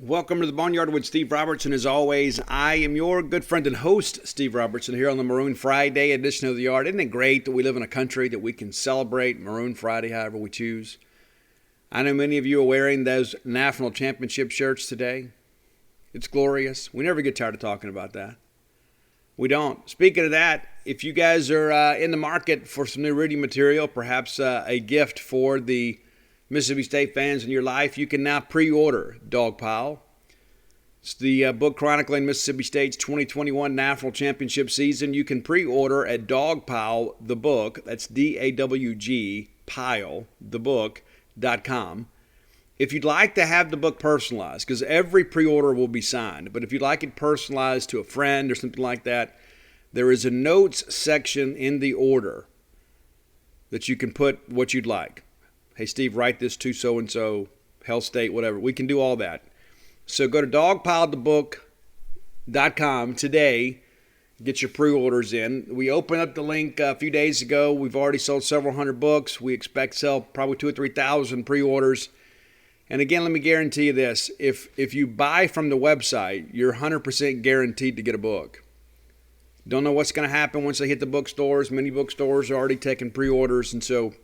Welcome to the Boneyard with Steve Robertson. As always, I am your good friend and host, Steve Robertson, here on the Maroon Friday edition of the Yard. Isn't it great that we live in a country that we can celebrate Maroon Friday however we choose? I know many of you are wearing those national championship shirts today. It's glorious. We never get tired of talking about that. We don't. Speaking of that, if you guys are in the market for some new reading material, perhaps a gift for the Mississippi State fans in your life, you can now pre-order Dogpile. It's the book chronicling Mississippi State's 2021 National Championship season. You can pre-order at Dogpile, the book, that's D-A-W-G, Pile, the book.com. If you'd like to have the book personalized, because every pre-order will be signed, but if you'd like it personalized to a friend or something like that, there is a notes section in the order that you can put what you'd like. Hey, Steve, write this to so-and-so, Hell State, whatever. We can do all that. So go to dogpilethebook.com today. Get your pre-orders in. We opened up the link a few days ago. We've already sold several hundred books. We expect to sell probably 2,000 or 3,000 pre-orders. And again, let me guarantee you this. If you buy from the website, you're 100% guaranteed to get a book. Don't know what's going to happen once they hit the bookstores. Many bookstores are already taking pre-orders, and so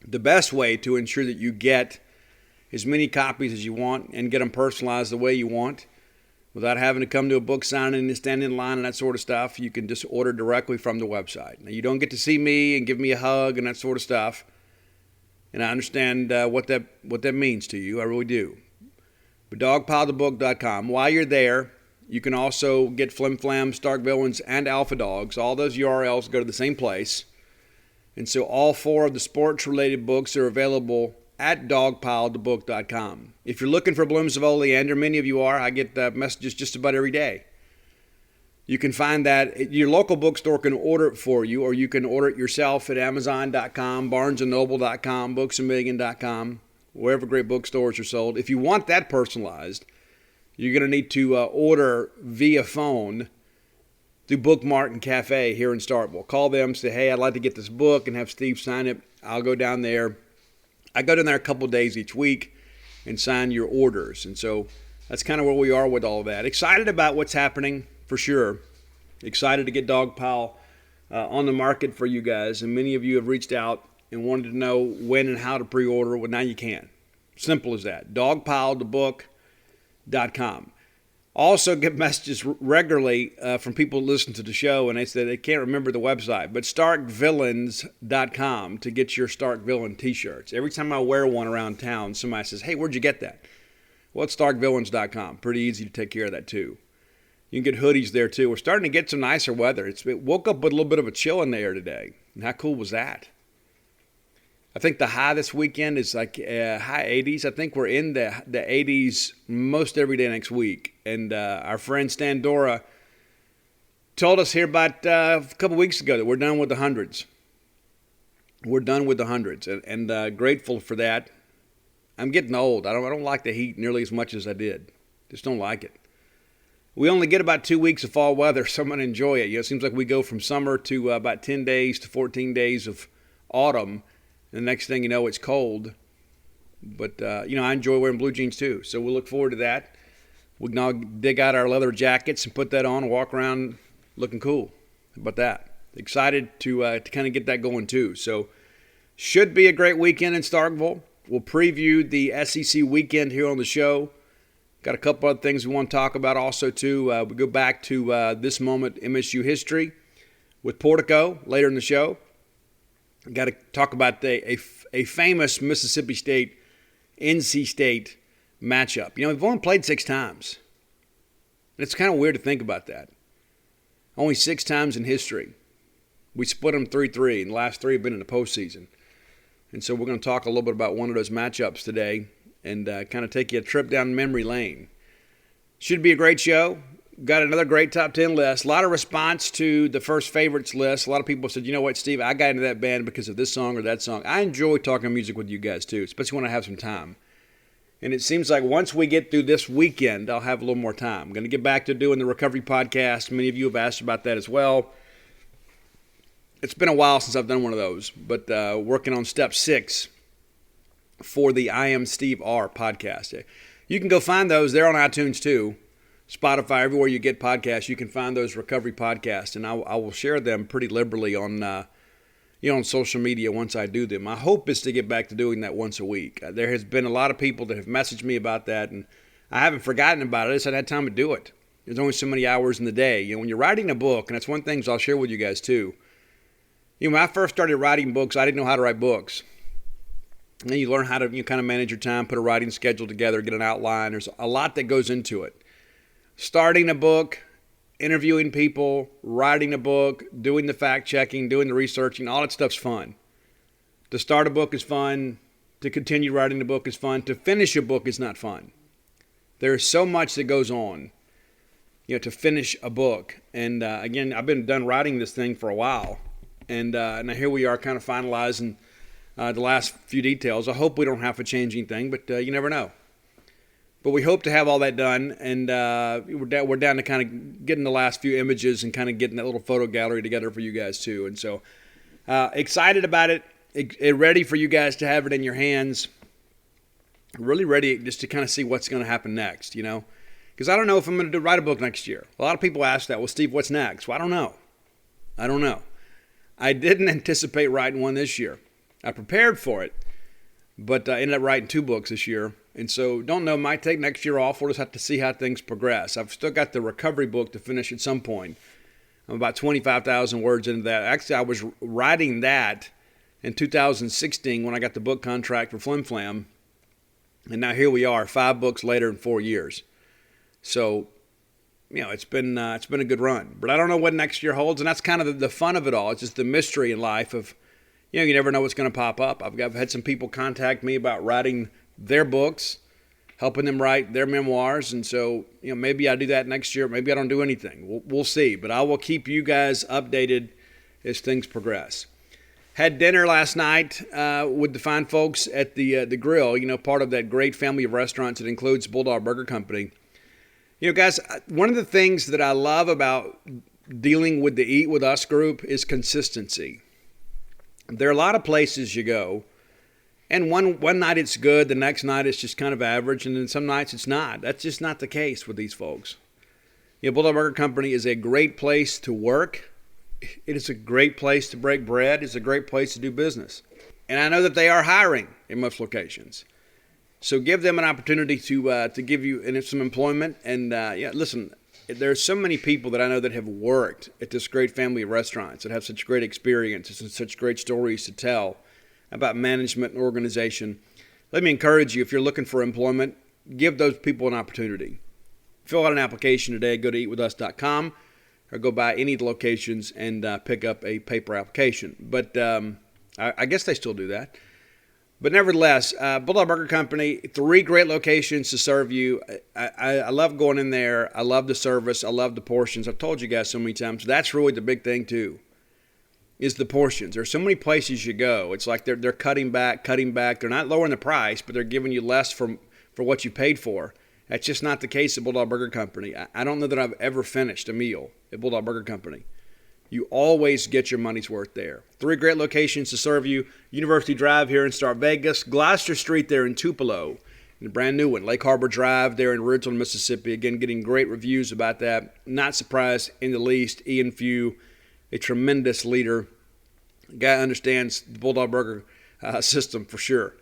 the best way to ensure that you get as many copies as you want and get them personalized the way you want without having to come to a book signing and stand in line and that sort of stuff, you can just order directly from the website. Now, you don't get to see me and give me a hug and that sort of stuff, and I understand what that means to you. I really do. But dogpilethebook.com. While you're there, you can also get Flim Flam, Stark Villains, and Alpha Dogs. All those URLs go to the same place. And so all four of the sports-related books are available at dogpilethebook.com. If you're looking for blooms of oleander, many of you are. I get messages just about every day. You can find that. Your local bookstore can order it for you, or you can order it yourself at Amazon.com, BarnesandNoble.com, BooksAMillion.com, wherever great bookstores are sold. If you want that personalized, you're going to need to order via phone through Bookmart and Cafe here in Starkville. Call them, say, hey, I'd like to get this book and have Steve sign it. I'll go down there. I go down there a couple of days each week and sign your orders. And so that's kind of where we are with all of that. Excited about what's happening, for sure. Excited to get Dogpile on the market for you guys. And many of you have reached out and wanted to know when and how to pre-order. Well, now you can. Simple as that. Dogpilethebook.com. Also get messages regularly from people who listen to the show, and they say they can't remember the website, but starkvillains.com to get your Stark Villain t-shirts. Every time I wear one around town, somebody says, hey, where'd you get that? Well, it's starkvillains.com. Pretty easy to take care of that, too. You can get hoodies there, too. We're starting to get some nicer weather. It woke up with a little bit of a chill in the air today. And how cool was that? I think the high this weekend is like high 80s. I think we're in the 80s most every day next week. And our friend Stan Dora told us here about a couple weeks ago that we're done with the hundreds. We're done with the hundreds, and grateful for that. I'm getting old. I don't like the heat nearly as much as I did. Just don't like it. We only get about 2 weeks of fall weather, so I'm going to enjoy it. It seems like we go from summer to about 10 days to 14 days of autumn. And the next thing you know, it's cold. But, I enjoy wearing blue jeans too. So we'll look forward to that. We can all dig out our leather jackets and put that on and walk around looking cool. How about that? Excited to kind of get that going too. So should be a great weekend in Starkville. We'll preview the SEC weekend here on the show. Got a couple other things we want to talk about also too. We go back to this moment MSU history with Portico later in the show. Got to talk about a famous Mississippi State, NC State matchup. We've only played 6 times. And it's kind of weird to think about that. Only 6 times in history. We split them 3-3, and the last 3 have been in the postseason. And so we're going to talk a little bit about one of those matchups today and kind of take you a trip down memory lane. Should be a great show. Got another great top 10 list. A lot of response to the first favorites list. A lot of people said, you know what, Steve, I got into that band because of this song or that song. I enjoy talking music with you guys too, especially when I have some time. And it seems like once we get through this weekend, I'll have a little more time. I'm going to get back to doing the recovery podcast. Many of you have asked about that as well. It's been a while since I've done one of those, but working on step 6 for the I Am Steve R podcast. You can go find those. They're on iTunes too, Spotify, everywhere you get podcasts. You can find those recovery podcasts, and I will share them pretty liberally on on social media once I do them. My hope is to get back to doing that once a week. There has been a lot of people that have messaged me about that, and I haven't forgotten about it. I just haven't had time to do it. There's only so many hours in the day. When you're writing a book, and that's one thing I'll share with you guys too. When I first started writing books, I didn't know how to write books. And then you learn how to kind of manage your time, put a writing schedule together, get an outline. There's a lot that goes into it. Starting a book, interviewing people, writing a book, doing the fact checking, doing the researching, all that stuff's fun. To start a book is fun. To continue writing a book is fun. To finish a book is not fun. There's so much that goes on, to finish a book. And again, I've been done writing this thing for a while. And now here we are kind of finalizing the last few details. I hope we don't have to change anything, but you never know. But we hope to have all that done, and we're down to kind of getting the last few images and kind of getting that little photo gallery together for you guys too. And so excited about it, ready for you guys to have it in your hands, really ready just to kind of see what's going to happen next, because I don't know if I'm going to write a book next year. A lot of people ask that. Well, Steve, what's next? Well, I don't know. I didn't anticipate writing one this year. I prepared for it, but I ended up writing 2 books this year. And so don't know, might take next year off. We'll just have to see how things progress. I've still got the recovery book to finish at some point. I'm about 25,000 words into that. Actually, I was writing that in 2016 when I got the book contract for Flim Flam. And now here we are, 5 books later in 4 years. So, it's been a good run. But I don't know what next year holds, and that's kind of the fun of it all. It's just the mystery in life of, you never know what's going to pop up. I've had some people contact me about writing their books, helping them write their memoirs. And so, maybe I do that next year. Maybe I don't do anything. We'll see. But I will keep you guys updated as things progress. Had dinner last night with the fine folks at the grill, part of that great family of restaurants that includes Bulldog Burger Company. Guys, one of the things that I love about dealing with the Eat With Us group is consistency. There are a lot of places you go, and one night it's good, the next night it's just kind of average, and then some nights it's not. That's just not the case with these folks. Bulldog Burger Company is a great place to work. It is a great place to break bread. It's a great place to do business. And I know that they are hiring in most locations. So give them an opportunity to give you some employment. And listen, there's so many people that I know that have worked at this great family of restaurants that have such great experiences and such great stories to tell about management and organization. Let me encourage you, if you're looking for employment, give those people an opportunity. Fill out an application today. Go to eatwithus.com or go by any of the locations and pick up a paper application. But I guess they still do that. But nevertheless, Bulldog Burger Company, 3 great locations to serve you. I love going in there. I love the service. I love the portions. I've told you guys so many times. That's really the big thing, too, is the portions. There's so many places you go. It's like they're cutting back. They're not lowering the price, but they're giving you less for what you paid for. That's just not the case at Bulldog Burger Company. I don't know that I've ever finished a meal at Bulldog Burger Company. You always get your money's worth there. 3 great locations to serve you. University Drive here in Star Vegas. Gloucester Street there in Tupelo. And a brand new one. Lake Harbor Drive there in Ridgeland, Mississippi. Again, getting great reviews about that. Not surprised in the least. Ian Few, a tremendous leader. A guy understands the Bulldog Burger system for sure.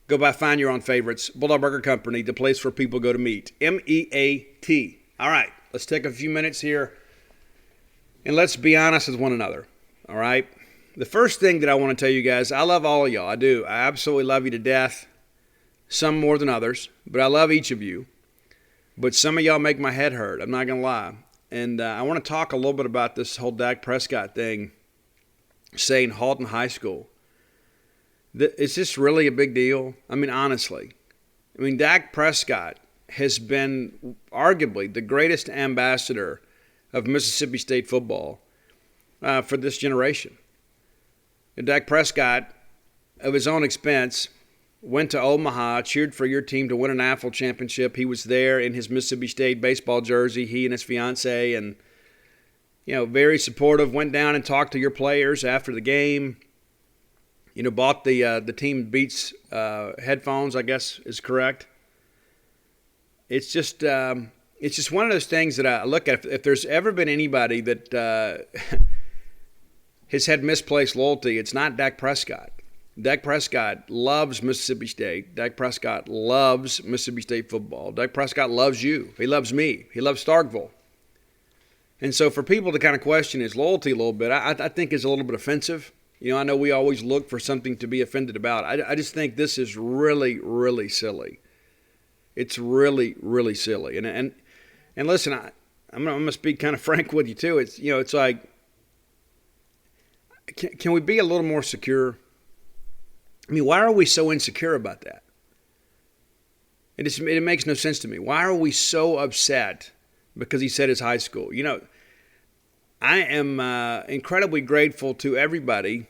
Go by, find your own favorites. Bulldog Burger Company, the place where people go to meet. MEAT. All right, let's take a few minutes here. And let's be honest with one another, all right? The first thing that I want to tell you guys, I love all of y'all. I do. I absolutely love you to death, some more than others, but I love each of you. But some of y'all make my head hurt. I'm not going to lie. And I want to talk a little bit about this whole Dak Prescott thing, saying Halton High School. Is this really a big deal? I mean, honestly. Dak Prescott has been arguably the greatest ambassador of Mississippi State football for this generation. And Dak Prescott, of his own expense, went to Omaha, cheered for your team to win an AFL championship. He was there in his Mississippi State baseball jersey, he and his fiance, and very supportive. Went down and talked to your players after the game. Bought the Team Beats headphones, I guess is correct. it's just one of those things that I look at. If there's ever been anybody that has had misplaced loyalty, it's not Dak Prescott. Dak Prescott loves Mississippi State. Dak Prescott loves Mississippi State football. Dak Prescott loves you. He loves me. He loves Starkville. And so for people to kind of question his loyalty a little bit, I think is a little bit offensive. You know, I know we always look for something to be offended about. I just think this is really, really silly. It's really, really silly. And listen, I'm going to speak kind of frank with you too. It's, you know, it's like, can we be a little more secure? I mean, why are we so insecure about that? It makes no sense to me. Why are we so upset because he said his high school? You know, I am incredibly grateful to everybody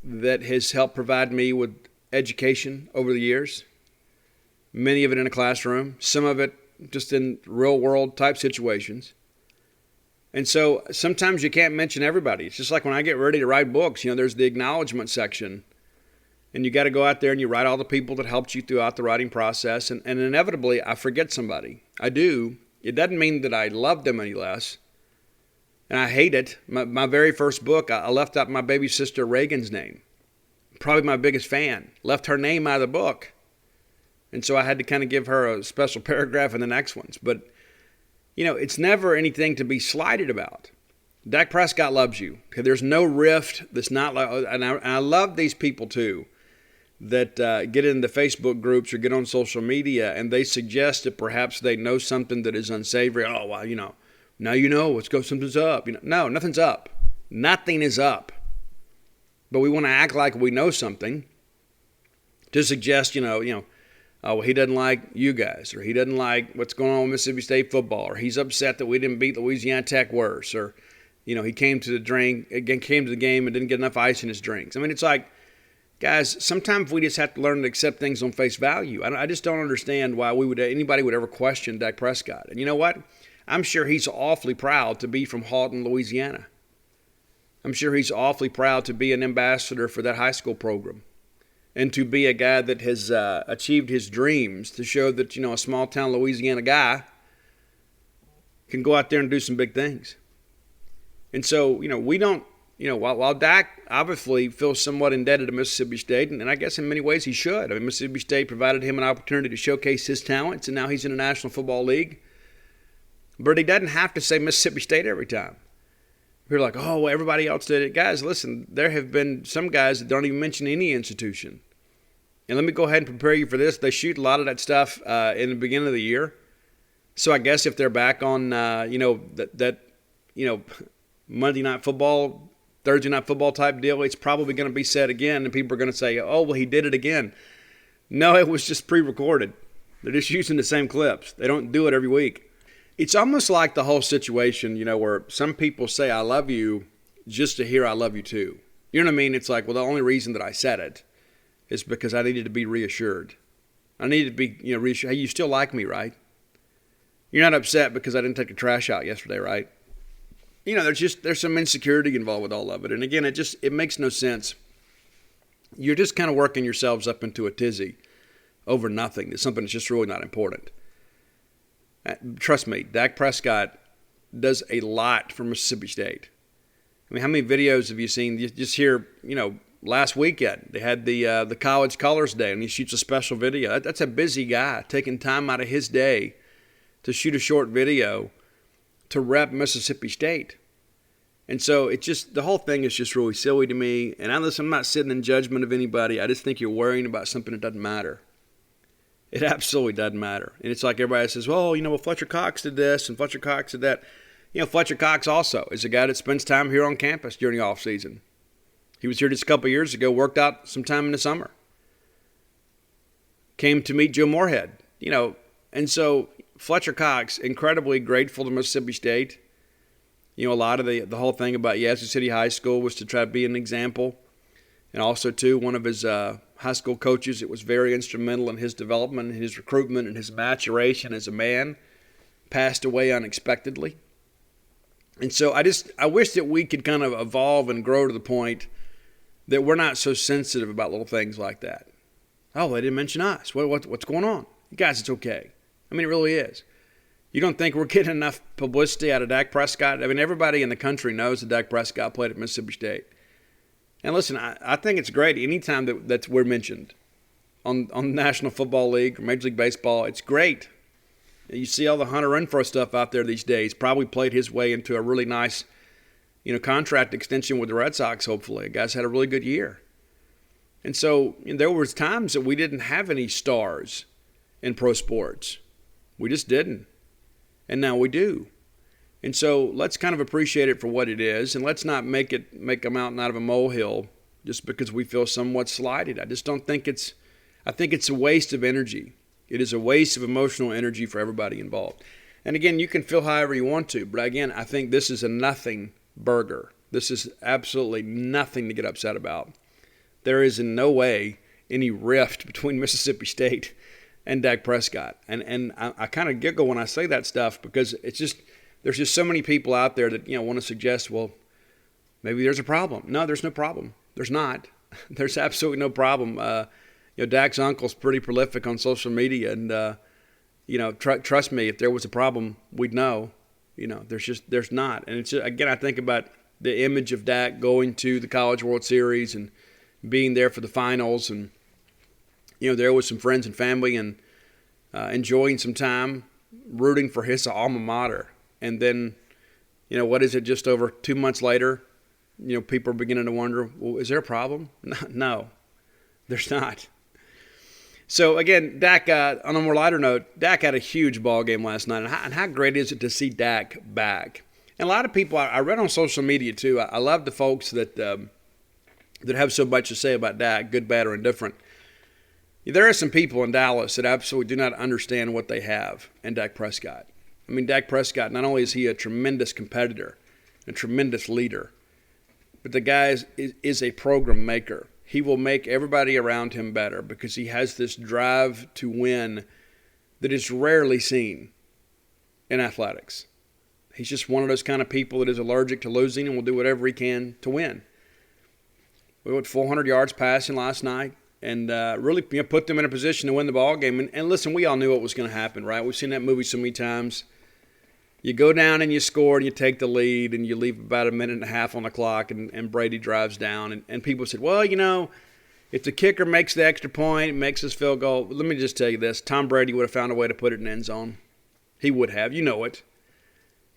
that has helped provide me with education over the years. Many of it in a classroom, some of it just in real world type situations. And so sometimes you can't mention everybody. It's just like when I get ready to write books, you know, there's the acknowledgement section. And you got to go out there and you write all the people that helped you throughout the writing process. And inevitably, I forget somebody. I do. It doesn't mean that I love them any less. And I hate it. My very first book, I left out my baby sister Reagan's name. Probably my biggest fan. Left her name out of the book. And so I had to kind of give her a special paragraph in the next ones. But, you know, it's never anything to be slighted about. Dak Prescott loves you. Okay, there's no rift that's not like, and I love these people too, that get in the Facebook groups or get on social media and they suggest that perhaps they know something that is unsavory. Oh, well, you know, now you know, let's go, something's up. You know, no, nothing's up. Nothing is up. But we want to act like we know something to suggest, oh, well, he doesn't like you guys, or he doesn't like what's going on with Mississippi State football, or he's upset that we didn't beat Louisiana Tech worse, or, he came to the game and didn't get enough ice in his drinks. I mean, it's like, guys, sometimes we just have to learn to accept things on face value. I just don't understand why anybody would ever question Dak Prescott. And you know what? I'm sure he's awfully proud to be from Halton, Louisiana. I'm sure he's awfully proud to be an ambassador for that high school program and to be a guy that has achieved his dreams, to show that, a small-town Louisiana guy can go out there and do some big things. And so, we don't, while Dak obviously feels somewhat indebted to Mississippi State, and I guess in many ways he should. I mean, Mississippi State provided him an opportunity to showcase his talents, and now he's in the National Football League. But he doesn't have to say Mississippi State every time. People are like, oh, well, everybody else did it. Guys, listen, there have been some guys that don't even mention any institution. And let me go ahead and prepare you for this. They shoot a lot of that stuff in the beginning of the year. So I guess if they're back on, Monday Night Football, Thursday Night Football type deal, it's probably going to be said again, and people are going to say, oh, well, he did it again. No, it was just pre-recorded. They're just using the same clips. They don't do it every week. It's almost like the whole situation, where some people say I love you just to hear I love you too. You know what I mean? It's like, well, the only reason that I said it is because I needed to be reassured. I needed to be, reassured. Hey, you still like me, right? You're not upset because I didn't take the trash out yesterday, right? There's some insecurity involved with all of it. And again, it makes no sense. You're just kind of working yourselves up into a tizzy over nothing. It's something that's just really not important. Trust me, Dak Prescott does a lot for Mississippi State. I mean, how many videos have you seen? Just here, last weekend they had the College Colors Day, and he shoots a special video. That's a busy guy taking time out of his day to shoot a short video to rep Mississippi State. And so the whole thing is just really silly to me. And I'm not sitting in judgment of anybody. I just think you're worrying about something that doesn't matter. It absolutely doesn't matter. And it's like everybody says, well, Fletcher Cox did this and Fletcher Cox did that. Fletcher Cox also is a guy that spends time here on campus during the off season. He was here just a couple of years ago, worked out some time in the summer. Came to meet Joe Moorhead, and so Fletcher Cox, incredibly grateful to Mississippi State. A lot of the whole thing about Yazoo City High School was to try to be an example. And also, too, one of his high school coaches, it was very instrumental in his development, his recruitment, and his maturation as a man, passed away unexpectedly. And so I wish that we could kind of evolve and grow to the point that we're not so sensitive about little things like that. Oh, they didn't mention us. What's going on? You guys, it's okay. I mean, it really is. You don't think we're getting enough publicity out of Dak Prescott? I mean, everybody in the country knows that Dak Prescott played at Mississippi State. And listen, I think it's great anytime that we're mentioned on the National Football League or Major League Baseball. It's great. You see all the Hunter Renfrow stuff out there these days. Probably played his way into a really nice, contract extension with the Red Sox, hopefully. The guy's had a really good year. And so there was times that we didn't have any stars in pro sports. We just didn't. And now we do. And so let's kind of appreciate it for what it is, and let's not make a mountain out of a molehill just because we feel somewhat slighted. I just don't think I think it's a waste of energy. It is a waste of emotional energy for everybody involved. And again, you can feel however you want to, but again, I think this is a nothing burger. This is absolutely nothing to get upset about. There is in no way any rift between Mississippi State and Dak Prescott. And I kind of giggle when I say that stuff because it's just there's just so many people out there that want to suggest, well, maybe there's a problem. No, there's no problem. There's not. There's absolutely no problem. Dak's uncle's pretty prolific on social media, and trust me, if there was a problem, we'd know. There's not. And it's just, again, I think about the image of Dak going to the College World Series and being there for the finals, and there with some friends and family and enjoying some time, rooting for his alma mater. And then, what is it? Just over 2 months later, people are beginning to wonder, well, is there a problem? No, there's not. So again, Dak. On a more lighter note, Dak had a huge ball game last night, and how great is it to see Dak back? And a lot of people I read on social media too. I love the folks that have so much to say about Dak, good, bad, or indifferent. There are some people in Dallas that absolutely do not understand what they have in Dak Prescott. I mean, Dak Prescott, not only is he a tremendous competitor, a tremendous leader, but the guy is a program maker. He will make everybody around him better because he has this drive to win that is rarely seen in athletics. He's just one of those kind of people that is allergic to losing and will do whatever he can to win. We went 400 yards passing last night and really put them in a position to win the ball game. And listen, we all knew what was going to happen, right? We've seen that movie so many times. You go down and you score and you take the lead and you leave about a minute and a half on the clock and Brady drives down. And people said, well, if the kicker makes the extra point, makes his field goal, let me just tell you this. Tom Brady would have found a way to put it in the end zone. He would have. You know it.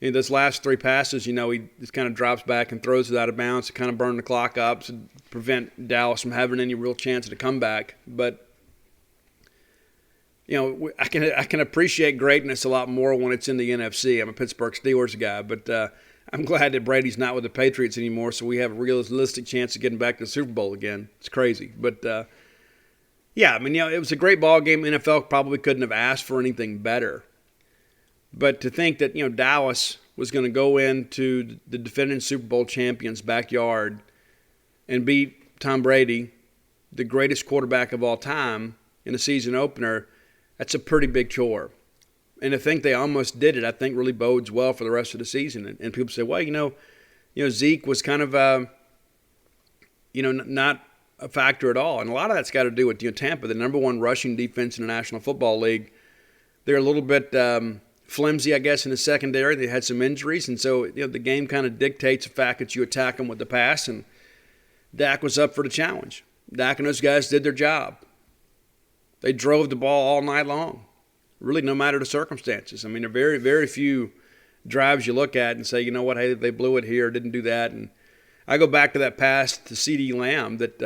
In those last three passes, he just kind of drops back and throws it out of bounds to kind of burn the clock up to prevent Dallas from having any real chance at a comeback. But I can appreciate greatness a lot more when it's in the NFC. I'm a Pittsburgh Steelers guy, but I'm glad that Brady's not with the Patriots anymore, so we have a realistic chance of getting back to the Super Bowl again. It's crazy. But, it was a great ball game. NFL probably couldn't have asked for anything better. But to think that, Dallas was going to go into the defending Super Bowl champions' backyard and beat Tom Brady, the greatest quarterback of all time, in a season opener, that's a pretty big chore. And to think they almost did it, I think really bodes well for the rest of the season. And people say, well, Zeke was kind of, not a factor at all. And a lot of that's got to do with Tampa, the number one rushing defense in the National Football League. They're a little bit flimsy, I guess, in the secondary. They had some injuries. And so, the game kind of dictates the fact that you attack them with the pass. And Dak was up for the challenge. Dak and those guys did their job. They drove the ball all night long, really no matter the circumstances. I mean, there are very, very few drives you look at and say, hey, they blew it here, didn't do that. And I go back to that pass to CeeDee Lamb that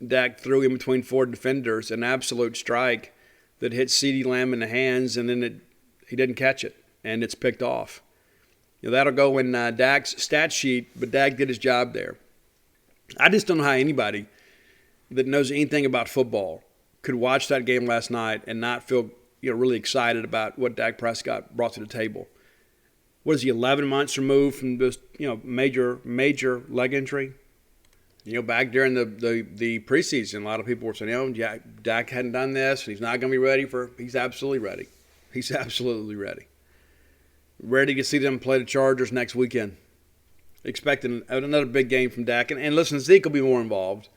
Dak threw in between four defenders, an absolute strike that hit CeeDee Lamb in the hands, and then he didn't catch it, and it's picked off. That'll go in Dak's stat sheet, but Dak did his job there. I just don't know how anybody that knows anything about football could watch that game last night and not feel really excited about what Dak Prescott brought to the table. What is he, 11 months removed from this major leg injury? Back during the preseason, a lot of people were saying, Dak hadn't done this, and he's not going to be ready he's absolutely ready. He's absolutely ready. Ready to see them play the Chargers next weekend. Expecting another big game from Dak. And listen, Zeke will be more involved.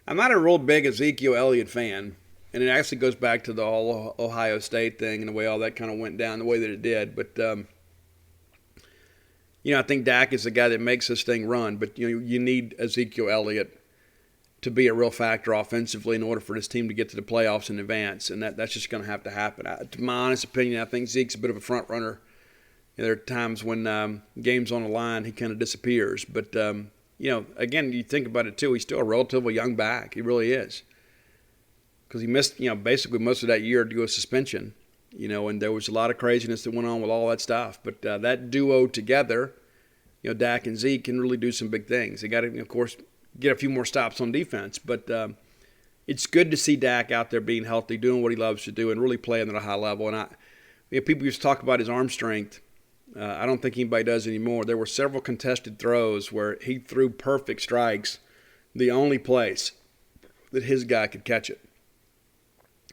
I'm not a real big Ezekiel Elliott fan. And it actually goes back to the whole Ohio State thing and the way all that kind of went down the way that it did. But, I think Dak is the guy that makes this thing run. But, you need Ezekiel Elliott to be a real factor offensively in order for this team to get to the playoffs in advance. And that's just going to have to happen. To my honest opinion, I think Zeke's a bit of a front runner. There are times when game's on the line, he kind of disappears. But, again, you think about it, too. He's still a relatively young back. He really is. Because he missed, basically most of that year due to suspension. And there was a lot of craziness that went on with all that stuff. But that duo together, Dak and Zeke, can really do some big things. They got to, of course, get a few more stops on defense. But it's good to see Dak out there being healthy, doing what he loves to do, and really playing at a high level. And people used to talk about his arm strength. I don't think anybody does anymore. There were several contested throws where he threw perfect strikes, the only place that his guy could catch it.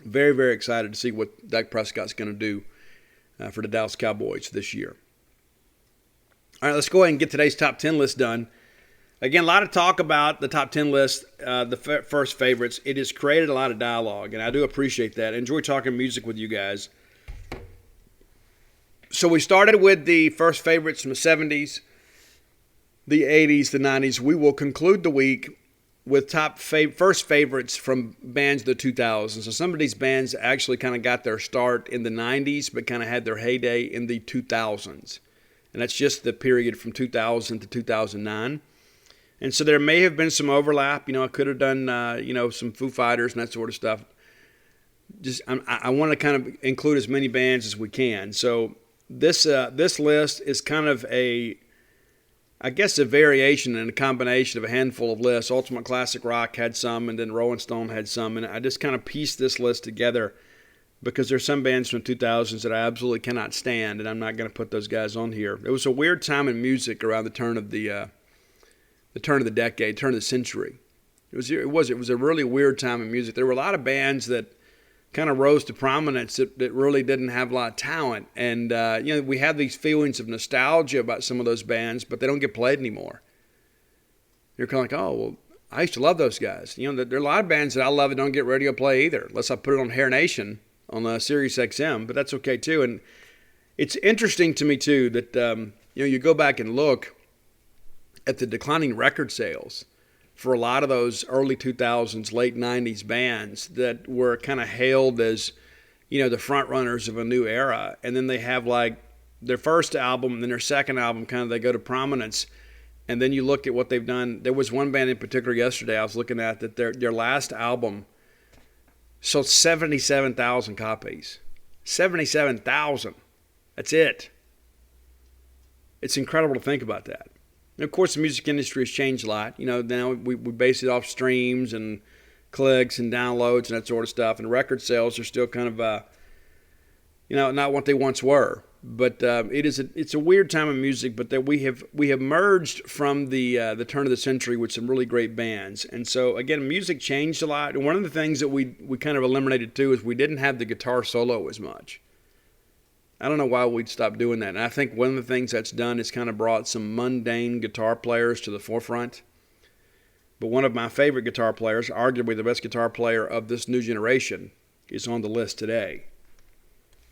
Very, very excited to see what Dak Prescott's going to do for the Dallas Cowboys this year. All right, let's go ahead and get today's top 10 list done. Again, a lot of talk about the top 10 list, the first favorites. It has created a lot of dialogue, and I do appreciate that. I enjoy talking music with you guys. So we started with the first favorites from the 70s, the 80s, the 90s. We will conclude the week with first favorites from bands of the 2000s. So some of these bands actually kind of got their start in the 90s, but kind of had their heyday in the 2000s. And that's just the period from 2000 to 2009. And so there may have been some overlap. I could have done, some Foo Fighters and that sort of stuff. I want to kind of include as many bands as we can. So this list is kind of a variation and a combination of a handful of lists. Ultimate Classic Rock had some, and then Rolling Stone had some. And I just kind of pieced this list together because there's some bands from the 2000s that I absolutely cannot stand, and I'm not going to put those guys on here. It was a weird time in music around the turn of the decade, turn of the century. It was a really weird time in music. There were a lot of bands that kind of rose to prominence that really didn't have a lot of talent. And, we have these feelings of nostalgia about some of those bands, but they don't get played anymore. You're kind of like, oh, well, I used to love those guys. There are a lot of bands that I love that don't get radio play either, unless I put it on Hair Nation on Sirius XM, but that's okay too. And it's interesting to me too that, you go back and look at the declining record sales for a lot of those early 2000s, late 90s bands that were kind of hailed as, the front runners of a new era. And then they have like their first album and then their second album, kind of they go to prominence. And then you look at what they've done. There was one band in particular yesterday I was looking at that their last album sold 77,000 copies. 77,000. That's it. It's incredible to think about that. And of course, the music industry has changed a lot. Now we base it off streams and clicks and downloads and that sort of stuff. And record sales are still kind of, not what they once were. But it's a weird time in music. But that we have merged from the turn of the century with some really great bands. And so again, music changed a lot. And one of the things that we kind of eliminated too is we didn't have the guitar solo as much. I don't know why we'd stop doing that. And I think one of the things that's done is kind of brought some mundane guitar players to the forefront. But one of my favorite guitar players, arguably the best guitar player of this new generation, is on the list today.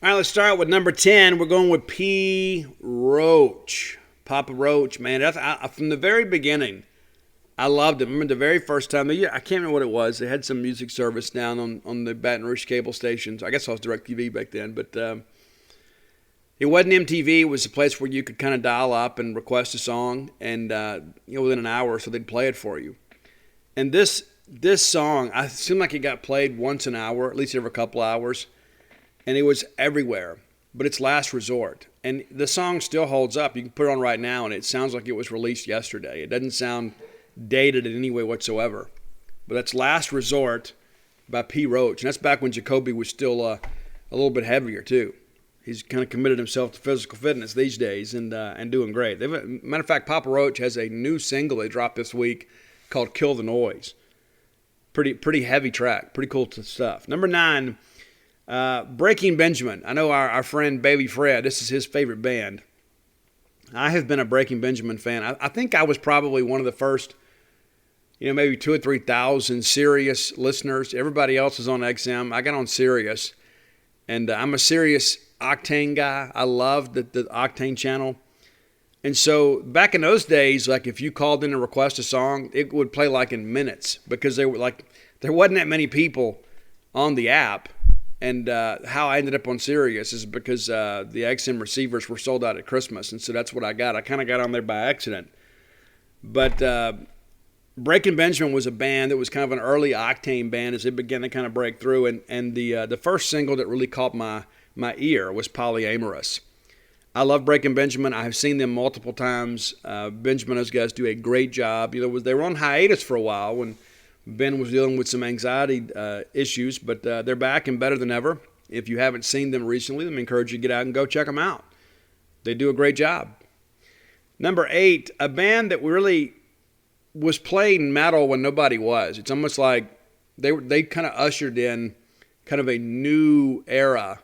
All right, let's start with number 10. We're going with P. Roach. Papa Roach, man. From the very beginning, I loved him. I remember the very first time. I can't remember what it was. They had some music service down on the Baton Rouge cable stations. I guess I was DirecTV back then. But it wasn't MTV. It was a place where you could kind of dial up and request a song. And within an hour or so, they'd play it for you. And this song, I seemed like it got played once an hour, at least every couple hours. And it was everywhere, but it's Last Resort. And the song still holds up. You can put it on right now, and it sounds like it was released yesterday. It doesn't sound dated in any way whatsoever. But that's Last Resort by P. Roach. And that's back when Jacoby was still a little bit heavier, too. He's kind of committed himself to physical fitness these days and doing great. Matter of fact, Papa Roach has a new single they dropped this week called Kill the Noise. Pretty heavy track. Pretty cool stuff. Number 9, Breaking Benjamin. I know our friend Baby Fred, this is his favorite band. I have been a Breaking Benjamin fan. I think I was probably one of the first maybe 2 or 3,000 Sirius listeners. Everybody else is on XM. I got on Sirius, and I'm a Sirius Octane guy. I love the Octane channel. And so back in those days, like if you called in to request a song, it would play like in minutes because there wasn't that many people on the app. And how I ended up on Sirius is because the XM receivers were sold out at Christmas, and so that's what I got. I kind of got on there by accident. But Breaking Benjamin was a band that was kind of an early Octane band as it began to kind of break through, and the first single that really caught my ear was Polyamorous. I love Breaking Benjamin. I have seen them multiple times. Benjamin, those guys do a great job. They were on hiatus for a while when Ben was dealing with some anxiety issues, but they're back and better than ever. If you haven't seen them recently, let me encourage you to get out and go check them out. They do a great job. Number 8, a band that really was playing metal when nobody was. It's almost like they kind of ushered in kind of a new era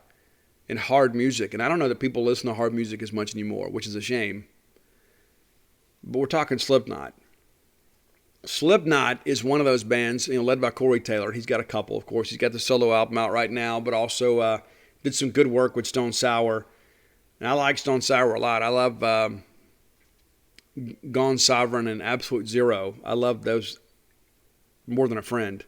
in hard music. And I don't know that people listen to hard music as much anymore, which is a shame. But we're talking Slipknot. Slipknot is one of those bands, led by Corey Taylor. He's got a couple, of course. He's got the solo album out right now, but also did some good work with Stone Sour. And I like Stone Sour a lot. I love Gone Sovereign and Absolute Zero. I love those more than a friend.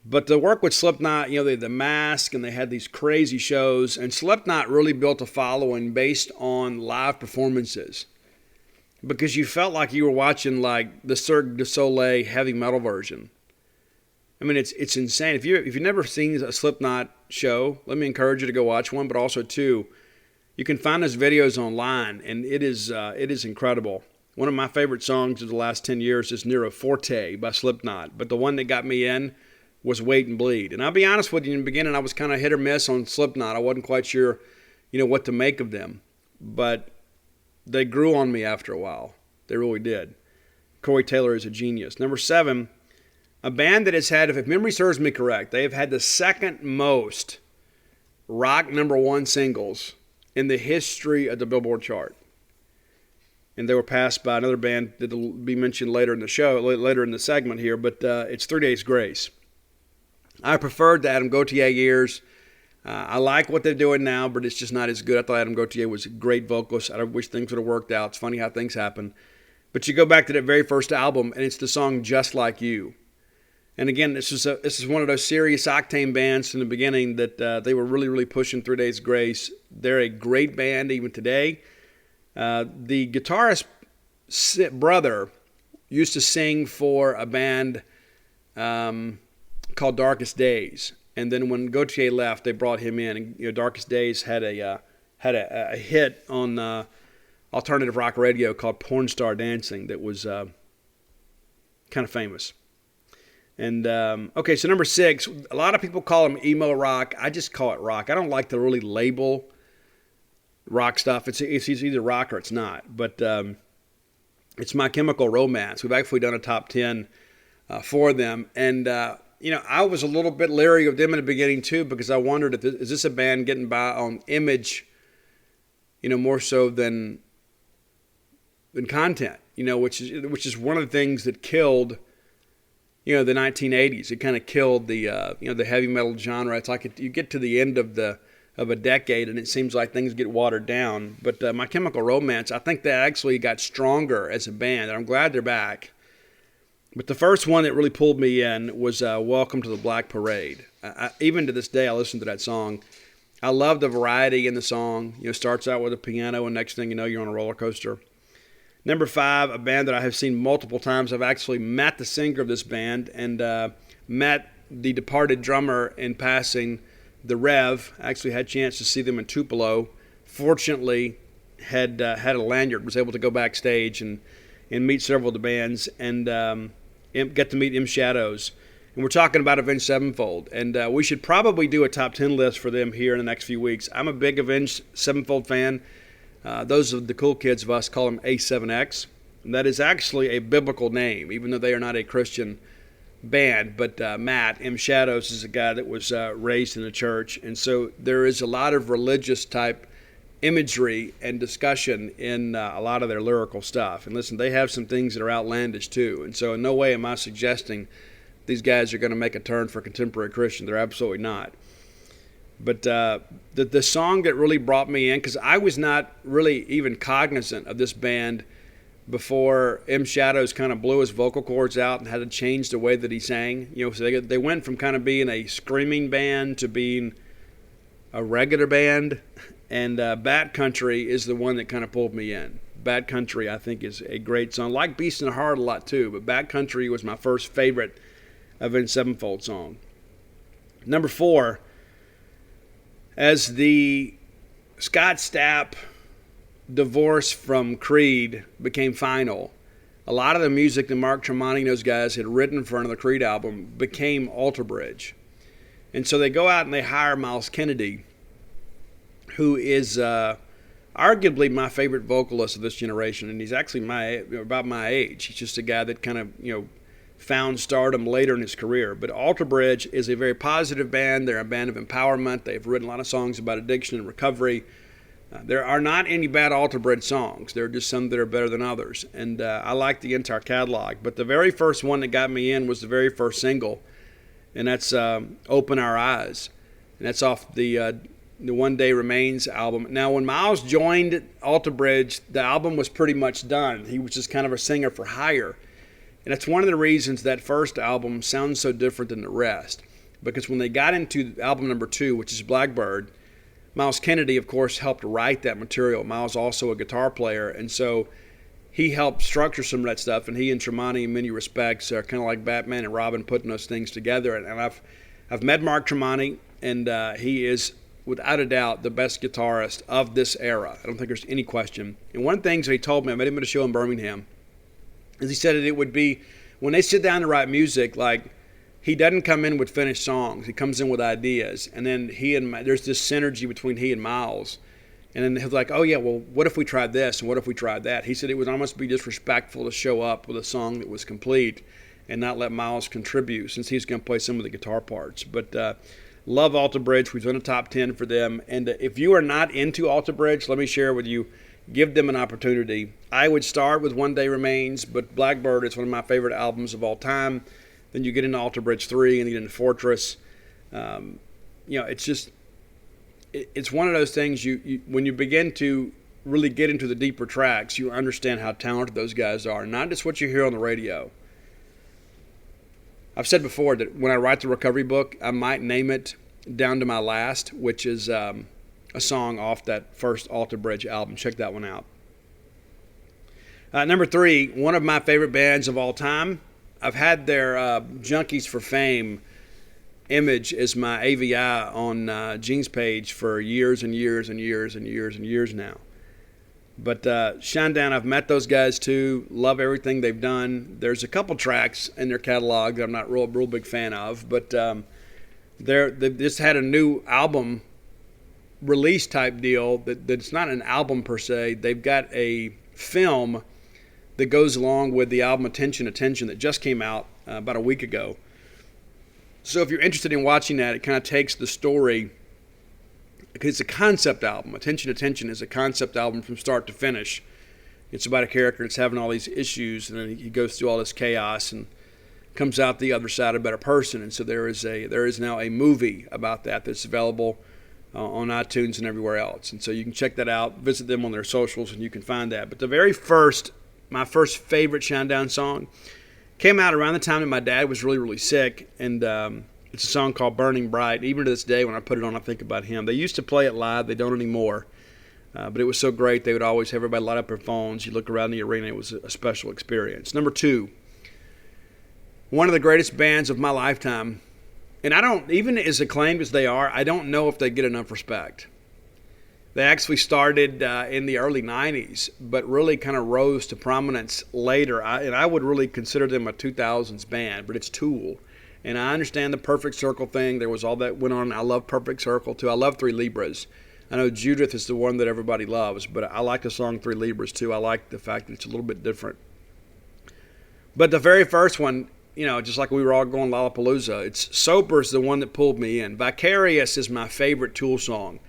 But the work with Slipknot, they had the Mask, and they had these crazy shows. And Slipknot really built a following based on live performances, because you felt like you were watching like the Cirque du Soleil heavy metal version. I mean, it's insane. If you've never seen a Slipknot show, let me encourage you to go watch one. But also, too, you can find those videos online, and it is incredible. One of my favorite songs of the last 10 years is Nero Forte by Slipknot. But the one that got me in was Wait and Bleed. And I'll be honest with you, in the beginning, I was kind of hit or miss on Slipknot. I wasn't quite sure, what to make of them. But they grew on me after a while. They really did. Corey Taylor is a genius. Number 7, a band that has had, if memory serves me correct, they have had the second most rock number 1 singles in the history of the Billboard chart. And they were passed by another band that will be mentioned later in the show, later in the segment here, but it's 3 Days Grace. I preferred the Adam Gauthier years. I like what they're doing now, but it's just not as good. I thought Adam Gauthier was a great vocalist. I wish things would have worked out. It's funny how things happen. But you go back to that very first album, and it's the song Just Like You. And again, this is one of those serious Octane bands from the beginning that they were really, really pushing 3 Days Grace. They're a great band even today. The guitarist brother used to sing for a band called Darkest Days. And then when Gauthier left, they brought him in. And Darkest Days had a hit on alternative rock radio called Porn Star Dancing that was kind of famous. And okay, so number 6, a lot of people call them emo rock. I just call it rock. I don't like to really label rock stuff. It's either rock or it's not. But it's My Chemical Romance. We've actually done a top 10 for them, and I was a little bit leery of them in the beginning too, because I wondered is this a band getting by on image, more so than content, which is one of the things that killed, the 1980s. It kind of killed the the heavy metal genre. It's like you get to the end of a decade and it seems like things get watered down. But My Chemical Romance, I think they actually got stronger as a band, and I'm glad they're back. But the first one that really pulled me in was Welcome to the Black Parade. Even to this day, I listen to that song. I love the variety in the song. Starts out with a piano, and next thing you know, you're on a roller coaster. Number 5, a band that I have seen multiple times. I've actually met the singer of this band and met the departed drummer in passing, the Rev. I actually had a chance to see them in Tupelo. Fortunately, had a lanyard, was able to go backstage and meet several of the bands, and get to meet M Shadows. And we're talking about Avenged Sevenfold. And we should probably do a top 10 list for them here in the next few weeks. I'm a big Avenged Sevenfold fan. Those of the cool kids of us call them A7X. And that is actually a biblical name, even though they are not a Christian band. But Matt, M Shadows, is a guy that was raised in the church. And so there is a lot of religious type imagery and discussion in a lot of their lyrical stuff. And listen, they have some things that are outlandish too. And so in no way am I suggesting these guys are going to make a turn for contemporary Christian. They're absolutely not. But the song that really brought me in, because I was not really even cognizant of this band before M. Shadows kind of blew his vocal cords out and had to change the way that he sang. You know, so they went from kind of being a screaming band to being a regular band. And Bad Country is the one that kind of pulled me in. Bad Country, I think, is a great song. I like Beast in the Heart a lot too, but Bad Country was my first favorite Avenged Sevenfold song. Number 4, as the Scott Stapp divorce from Creed became final, a lot of the music that Mark Tremonti and those guys had written for another Creed album became Alter Bridge. And so they go out and they hire Miles Kennedy, who is arguably my favorite vocalist of this generation, and he's actually about my age. He's just a guy that kind of, found stardom later in his career. But Alter Bridge is a very positive band. They're a band of empowerment. They've written a lot of songs about addiction and recovery. There are not any bad Alter Bridge songs. There are just some that are better than others. And I like the entire catalog. But the very first one that got me in was the very first single, and that's Open Our Eyes. And that's off the One Day Remains album. Now, when Miles joined Alter Bridge, the album was pretty much done. He was just kind of a singer for hire. And that's one of the reasons that first album sounds so different than the rest. Because when they got into album number 2, which is Blackbird, Miles Kennedy, of course, helped write that material. Miles also a guitar player, and so he helped structure some of that stuff. And he and Tremonti, in many respects, are kind of like Batman and Robin putting those things together. And I've met Mark Tremonti, and he is, without a doubt, the best guitarist of this era. I don't think there's any question. And one of the things that he told me, I met him at a show in Birmingham, is he said that it would be, when they sit down to write music, like, he doesn't come in with finished songs. He comes in with ideas. And then there's this synergy between he and Miles. And then he's like, oh, yeah, well, what if we tried this and what if we tried that? He said it would almost be disrespectful to show up with a song that was complete and not let Miles contribute, since he's going to play some of the guitar parts. But love Alter Bridge. We've done a top 10 for them. And if you are not into Alter Bridge, let me share with you, give them an opportunity. I would start with One Day Remains, but Blackbird is one of my favorite albums of all time. Then you get into Alter Bridge 3 and you get into Fortress. It's just, it's one of those things you when you begin to really get into the deeper tracks, you understand how talented those guys are, not just what you hear on the radio. I've said before that when I write the recovery book, I might name it Down to My Last, which is a song off that first Alter Bridge album. Check that one out. Number 3, one of my favorite bands of all time. I've had their Junkies for Fame image as my AVI on Gene's page for years and years and years and years and years now. But Shinedown, I've met those guys too. Love everything they've done. There's a couple tracks in their catalog that I'm not real big fan of, but they've just had a new album release type deal that's not an album per se. They've got a film that goes along with the album Attention that just came out about a week ago. So if you're interested in watching that, it kind of takes the story, because it's a concept album. Attention is a concept album from start to finish. It's about a character that's having all these issues, and then he goes through all this chaos and comes out the other side a better person. And so there is now a movie about that's available on iTunes and everywhere else. And so you can check that out, visit them on their socials, and you can find that. But my first favorite Shinedown song came out around the time that my dad was really, really sick, and it's a song called Burning Bright. Even to this day, when I put it on, I think about him. They used to play it live. They don't anymore. But it was so great. They would always have everybody light up their phones. You look around the arena. It was a special experience. Number 2, one of the greatest bands of my lifetime. And I don't, even as acclaimed as they are, I don't know if they get enough respect. They actually started in the early 90s, but really kind of rose to prominence later. And I would really consider them a 2000s band, but it's Tool. And I understand the Perfect Circle thing. There was all that went on. I love Perfect Circle, too. I love Three Libras. I know Judith is the one that everybody loves, but I like the song Three Libras, too. I like the fact that it's a little bit different. But the very first one, just like we were all going Lollapalooza, it's Sober's the one that pulled me in. Vicarious is my favorite Tool song.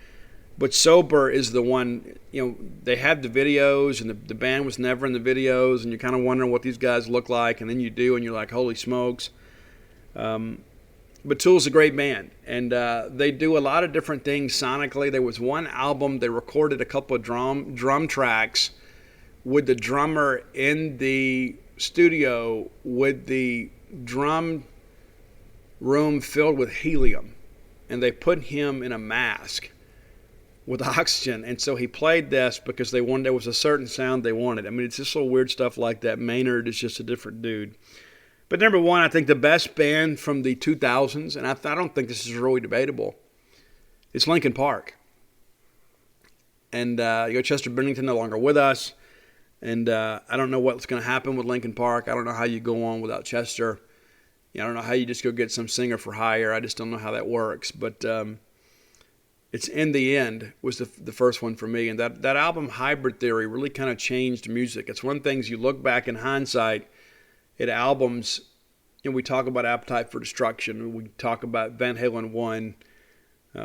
But Sober is the one, they have the videos, and the band was never in the videos, and you're kind of wondering what these guys look like, and then you do, and you're like, holy smokes. But Tool's a great band, and they do a lot of different things sonically. There was one album, they recorded a couple of drum tracks with the drummer in the studio with the drum room filled with helium, and they put him in a mask with oxygen, and so he played this because there was a certain sound they wanted. I mean, it's just little weird stuff like that. Maynard is just a different dude. But number one, I think the best band from the 2000s, and I don't think this is really debatable, it's Linkin Park. And Chester Bennington no longer with us, and I don't know what's going to happen with Linkin Park. I don't know how you go on without Chester. I don't know how you just go get some singer for hire. I just don't know how that works. But it's In the End was the first one for me. And that album, Hybrid Theory, really kind of changed music. It's one of the things you look back in hindsight at albums, we talk about Appetite for Destruction. We talk about Van Halen 1.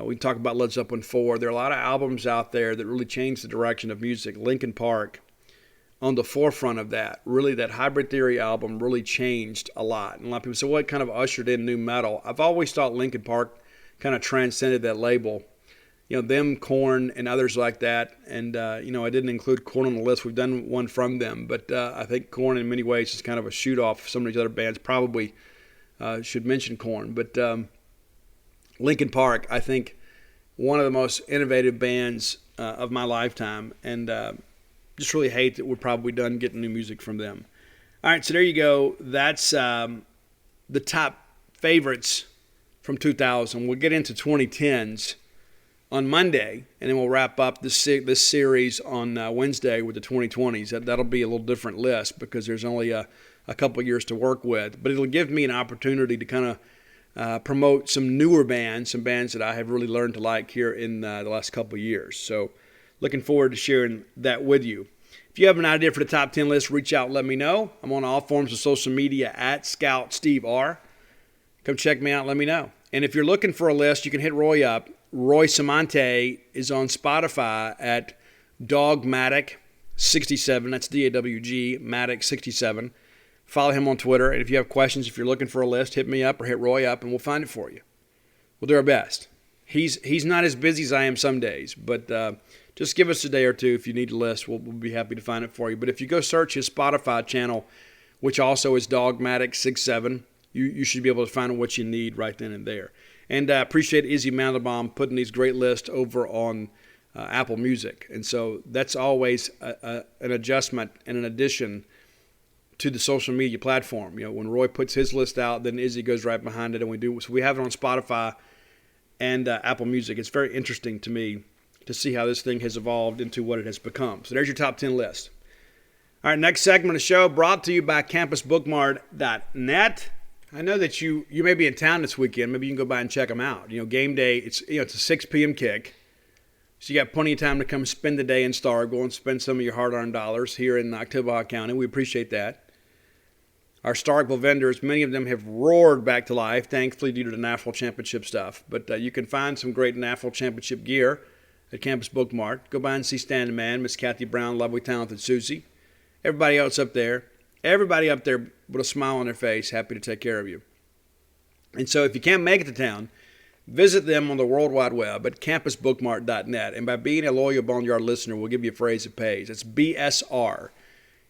We talk about Led Zeppelin 4. There are a lot of albums out there that really changed the direction of music. Linkin Park on the forefront of that. Really, that Hybrid Theory album really changed a lot. And a lot of people say, well, it kind of ushered in new metal. I've always thought Linkin Park kind of transcended that label. Them, Korn, and others like that. And, I didn't include Korn on the list. We've done one from them. But I think Korn, in many ways, is kind of a shoot-off. Some of these other bands probably should mention Korn. But Linkin Park, I think, one of the most innovative bands of my lifetime. And just really hate that we're probably done getting new music from them. All right, so there you go. That's the top favorites from 2000. We'll get into 2010s on Monday, and then we'll wrap up this series on Wednesday with the 2020s. That'll be a little different list because there's only a couple years to work with. But it'll give me an opportunity to kind of promote some newer bands, some bands that I have really learned to like here in the last couple years. So looking forward to sharing that with you. If you have an idea for the top 10 list, reach out and let me know. I'm on all forms of social media at Scout Steve R. Come check me out and let me know. And if you're looking for a list, you can hit Roy up. Roy Samante is on Spotify at Dogmatic67. That's D-A-W-G, Matic67. Follow him on Twitter. And if you have questions, if you're looking for a list, hit me up or hit Roy up, and we'll find it for you. We'll do our best. He's not as busy as I am some days, but just give us a day or two if you need a list. We'll be happy to find it for you. But if you go search his Spotify channel, which also is Dogmatic67, you should be able to find what you need right then and there. And I appreciate Izzy Mandelbaum putting these great lists over on Apple Music. And so that's always an adjustment and an addition to the social media platform. When Roy puts his list out, then Izzy goes right behind it, and we do. So we have it on Spotify and Apple Music. It's very interesting to me to see how this thing has evolved into what it has become. So there's your top 10 list. All right, next segment of the show brought to you by campusbookmart.net. I know that you may be in town this weekend. Maybe you can go by and check them out. Game day, it's a 6 p.m. kick. So you got plenty of time to come spend the day in Starkville and spend some of your hard-earned dollars here in Oktibbeha County. We appreciate that. Our Starkville vendors, many of them have roared back to life, thankfully due to the National Championship stuff. But you can find some great National Championship gear at Campus Bookmart. Go by and see Stan the Man, Miss Kathy Brown, lovely, talented Susie. Everybody else up there. Everybody up there with a smile on their face, happy to take care of you. And so if you can't make it to town, visit them on the World Wide Web at campusbookmart.net. And by being a loyal Boneyard listener, we'll give you a phrase that pays. It's BSR,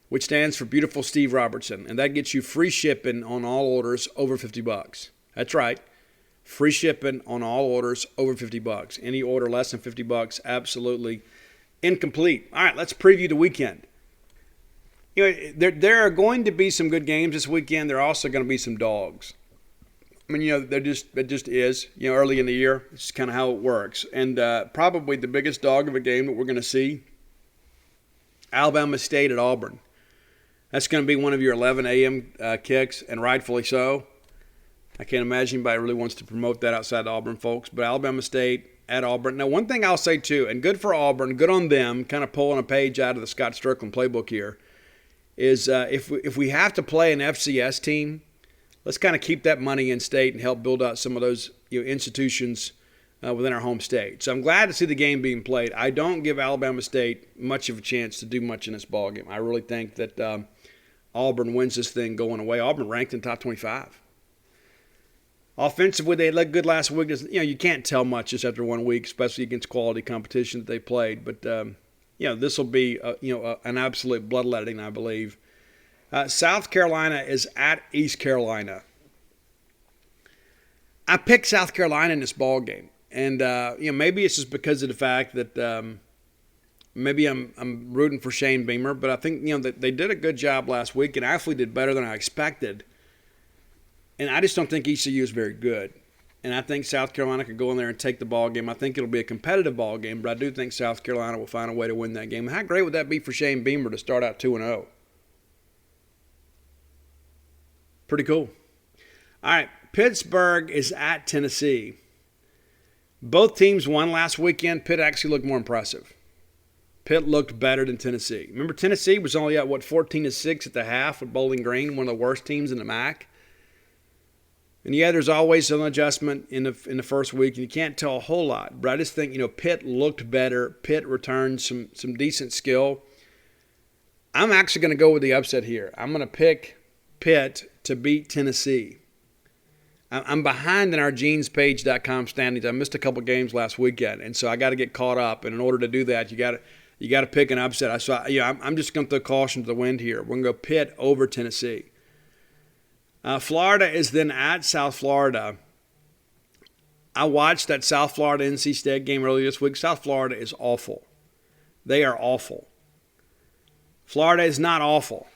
which stands for Beautiful Steve Robertson. And that gets you free shipping on all orders over $50. That's right. Free shipping on all orders over $50. Any order less than $50, absolutely incomplete. All right, let's preview the weekend. There are going to be some good games this weekend. There are also going to be some dogs. I mean, it just is. Early in the year, it's kind of how it works. And probably the biggest dog of a game that we're going to see, Alabama State at Auburn. That's going to be one of your 11 a.m. kicks, and rightfully so. I can't imagine anybody really wants to promote that outside the Auburn folks. But Alabama State at Auburn. Now, one thing I'll say, too, and good for Auburn, good on them, kind of pulling a page out of the Scott Strickland playbook here, is if we have to play an FCS team, let's kind of keep that money in state and help build out some of those institutions within our home state. So I'm glad to see the game being played. I don't give Alabama State much of a chance to do much in this ballgame. I really think that Auburn wins this thing going away. Auburn ranked in top 25. Offensively, they looked good last week. You can't tell much just after 1 week, especially against quality competition that they played. But this will be an absolute bloodletting, I believe. South Carolina is at East Carolina. I picked South Carolina in this ball game, and maybe it's just because of the fact that maybe I'm rooting for Shane Beamer, but I think that they did a good job last week and actually did better than I expected. And I just don't think ECU is very good. And I think South Carolina could go in there and take the ball game. I think it'll be a competitive ball game, but I do think South Carolina will find a way to win that game. And how great would that be for Shane Beamer to start out 2-0? Pretty cool. All right, Pittsburgh is at Tennessee. Both teams won last weekend. Pitt actually looked more impressive. Pitt looked better than Tennessee. Remember, Tennessee was only at, 14-6 at the half with Bowling Green, one of the worst teams in the MAC. And there's always an adjustment in the first week, and you can't tell a whole lot. But I just think, Pitt looked better. Pitt returned some decent skill. I'm actually going to go with the upset here. I'm going to pick Pitt to beat Tennessee. I'm behind in our genespage.com standings. I missed a couple games last weekend, and so I got to get caught up. And in order to do that, you got to pick an upset. I'm just going to throw caution to the wind here. We're going to go Pitt over Tennessee. Florida is then at South Florida. I watched that South Florida NC State game earlier this week. South Florida is awful. They are awful. Florida is not awful.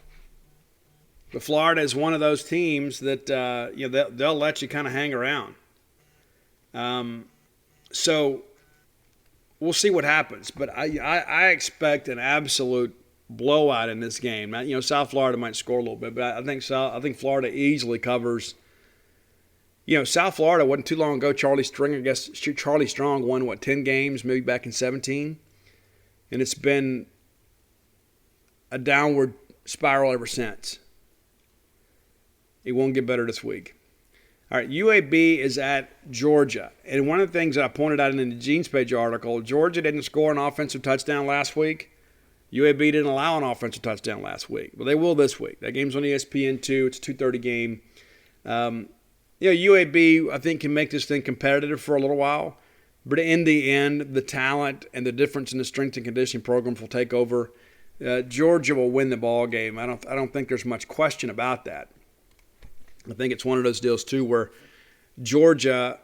But Florida is one of those teams that they'll let you kind of hang around. So we'll see what happens. But I expect an absolute blowout in this game. South Florida might score a little bit, but I think Florida easily covers. South Florida wasn't too long ago. Charlie Strong won 10 games, maybe back in 17, and it's been a downward spiral ever since. It won't get better this week. All right, UAB is at Georgia, and one of the things that I pointed out in the Gene's Page article, Georgia didn't score an offensive touchdown last week. UAB didn't allow an offensive touchdown last week. Well, they will this week. That game's on ESPN2. It's a 2:30 game. UAB, I think, can make this thing competitive for a little while. But in the end, the talent and the difference in the strength and conditioning programs will take over. Georgia will win the ball game. I don't think there's much question about that. I think it's one of those deals, too, where Georgia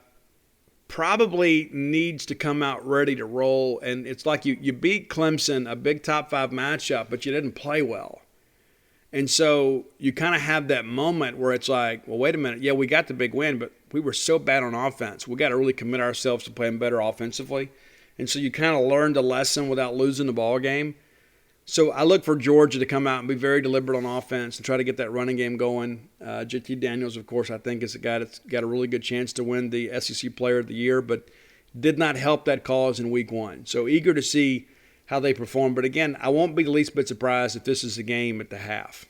probably needs to come out ready to roll. And it's like you beat Clemson, a big top 5 matchup, but you didn't play well. And so you kind of have that moment where it's like, well, wait a minute. Yeah, we got the big win, but we were so bad on offense. We got to really commit ourselves to playing better offensively. And so you kind of learned a lesson without losing the ball game. So I look for Georgia to come out and be very deliberate on offense and try to get that running game going. JT Daniels, of course, I think is a guy that's got a really good chance to win the SEC Player of the Year, but did not help that cause in week 1. So eager to see how they perform. But again, I won't be the least bit surprised if this is a game at the half.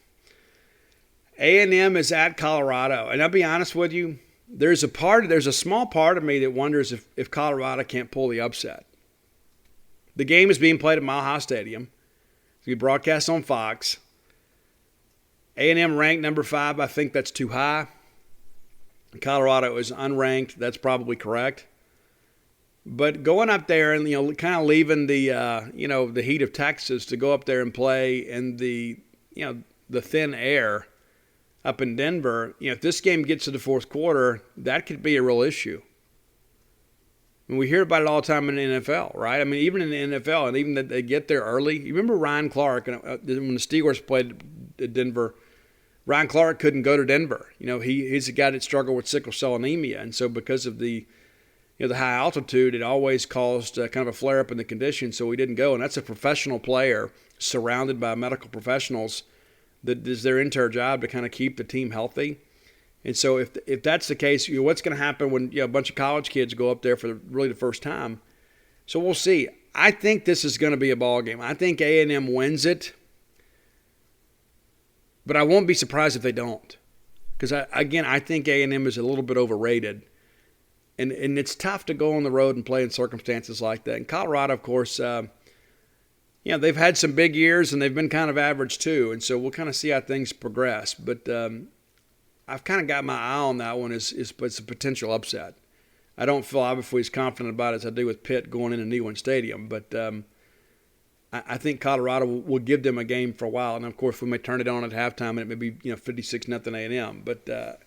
A&M is at Colorado. And I'll be honest with you, there's a small part of me that wonders if Colorado can't pull the upset. The game is being played at Mile High Stadium. It's going to be broadcast on Fox. A&M ranked number 5. I think that's too high. Colorado is unranked. That's probably correct. But going up there and kind of leaving the heat of Texas to go up there and play in the thin air up in Denver. If this game gets to the fourth quarter, that could be a real issue. And we hear about it all the time in the NFL, right? I mean, even in the NFL, and even that they get there early. You remember Ryan Clark, when the Steelers played at Denver, Ryan Clark couldn't go to Denver. He's a guy that struggled with sickle cell anemia. And so because of the high altitude, it always caused kind of a flare-up in the condition, so he didn't go. And that's a professional player surrounded by medical professionals that is their entire job to kind of keep the team healthy. And so if that's the case, what's going to happen when a bunch of college kids go up there for really the first time? So we'll see. I think this is going to be a ball game. I think A&M wins it, but I won't be surprised if they don't, because I think A&M is a little bit overrated. And it's tough to go on the road and play in circumstances like that. And Colorado, of course, they've had some big years and they've been kind of average too. And so we'll kind of see how things progress. But I've kind of got my eye on that one as it's a potential upset. I don't feel obviously as confident about it as I do with Pitt going into Neyland Stadium. But I think Colorado will give them a game for a while. And, of course, we may turn it on at halftime and it may be 56-0 A&M. But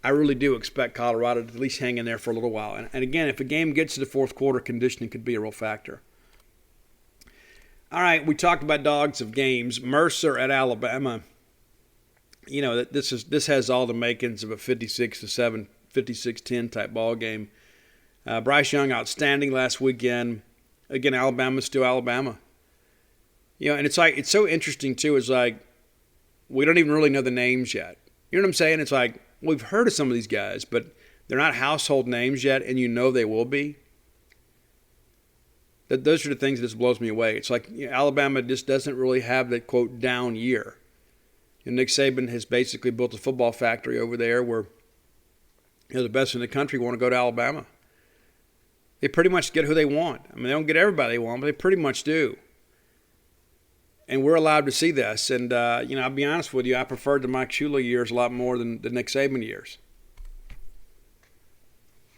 I really do expect Colorado to at least hang in there for a little while. And again, if a game gets to the fourth quarter, conditioning could be a real factor. All right, we talked about dogs of games. Mercer at Alabama. This has all the makings of a 56-7, 56-10 type ball game. Bryce Young outstanding last weekend. Again, Alabama's still Alabama. And it's so interesting too. It's like we don't even really know the names yet. You know what I'm saying? It's like we've heard of some of these guys, but they're not household names yet, and they will be. Those are the things that just blows me away. It's like Alabama just doesn't really have that, quote, down year. And Nick Saban has basically built a football factory over there where the best in the country want to go to Alabama. They pretty much get who they want. I mean, they don't get everybody they want, but they pretty much do. And we're allowed to see this. And, I'll be honest with you, I preferred the Mike Shula years a lot more than the Nick Saban years.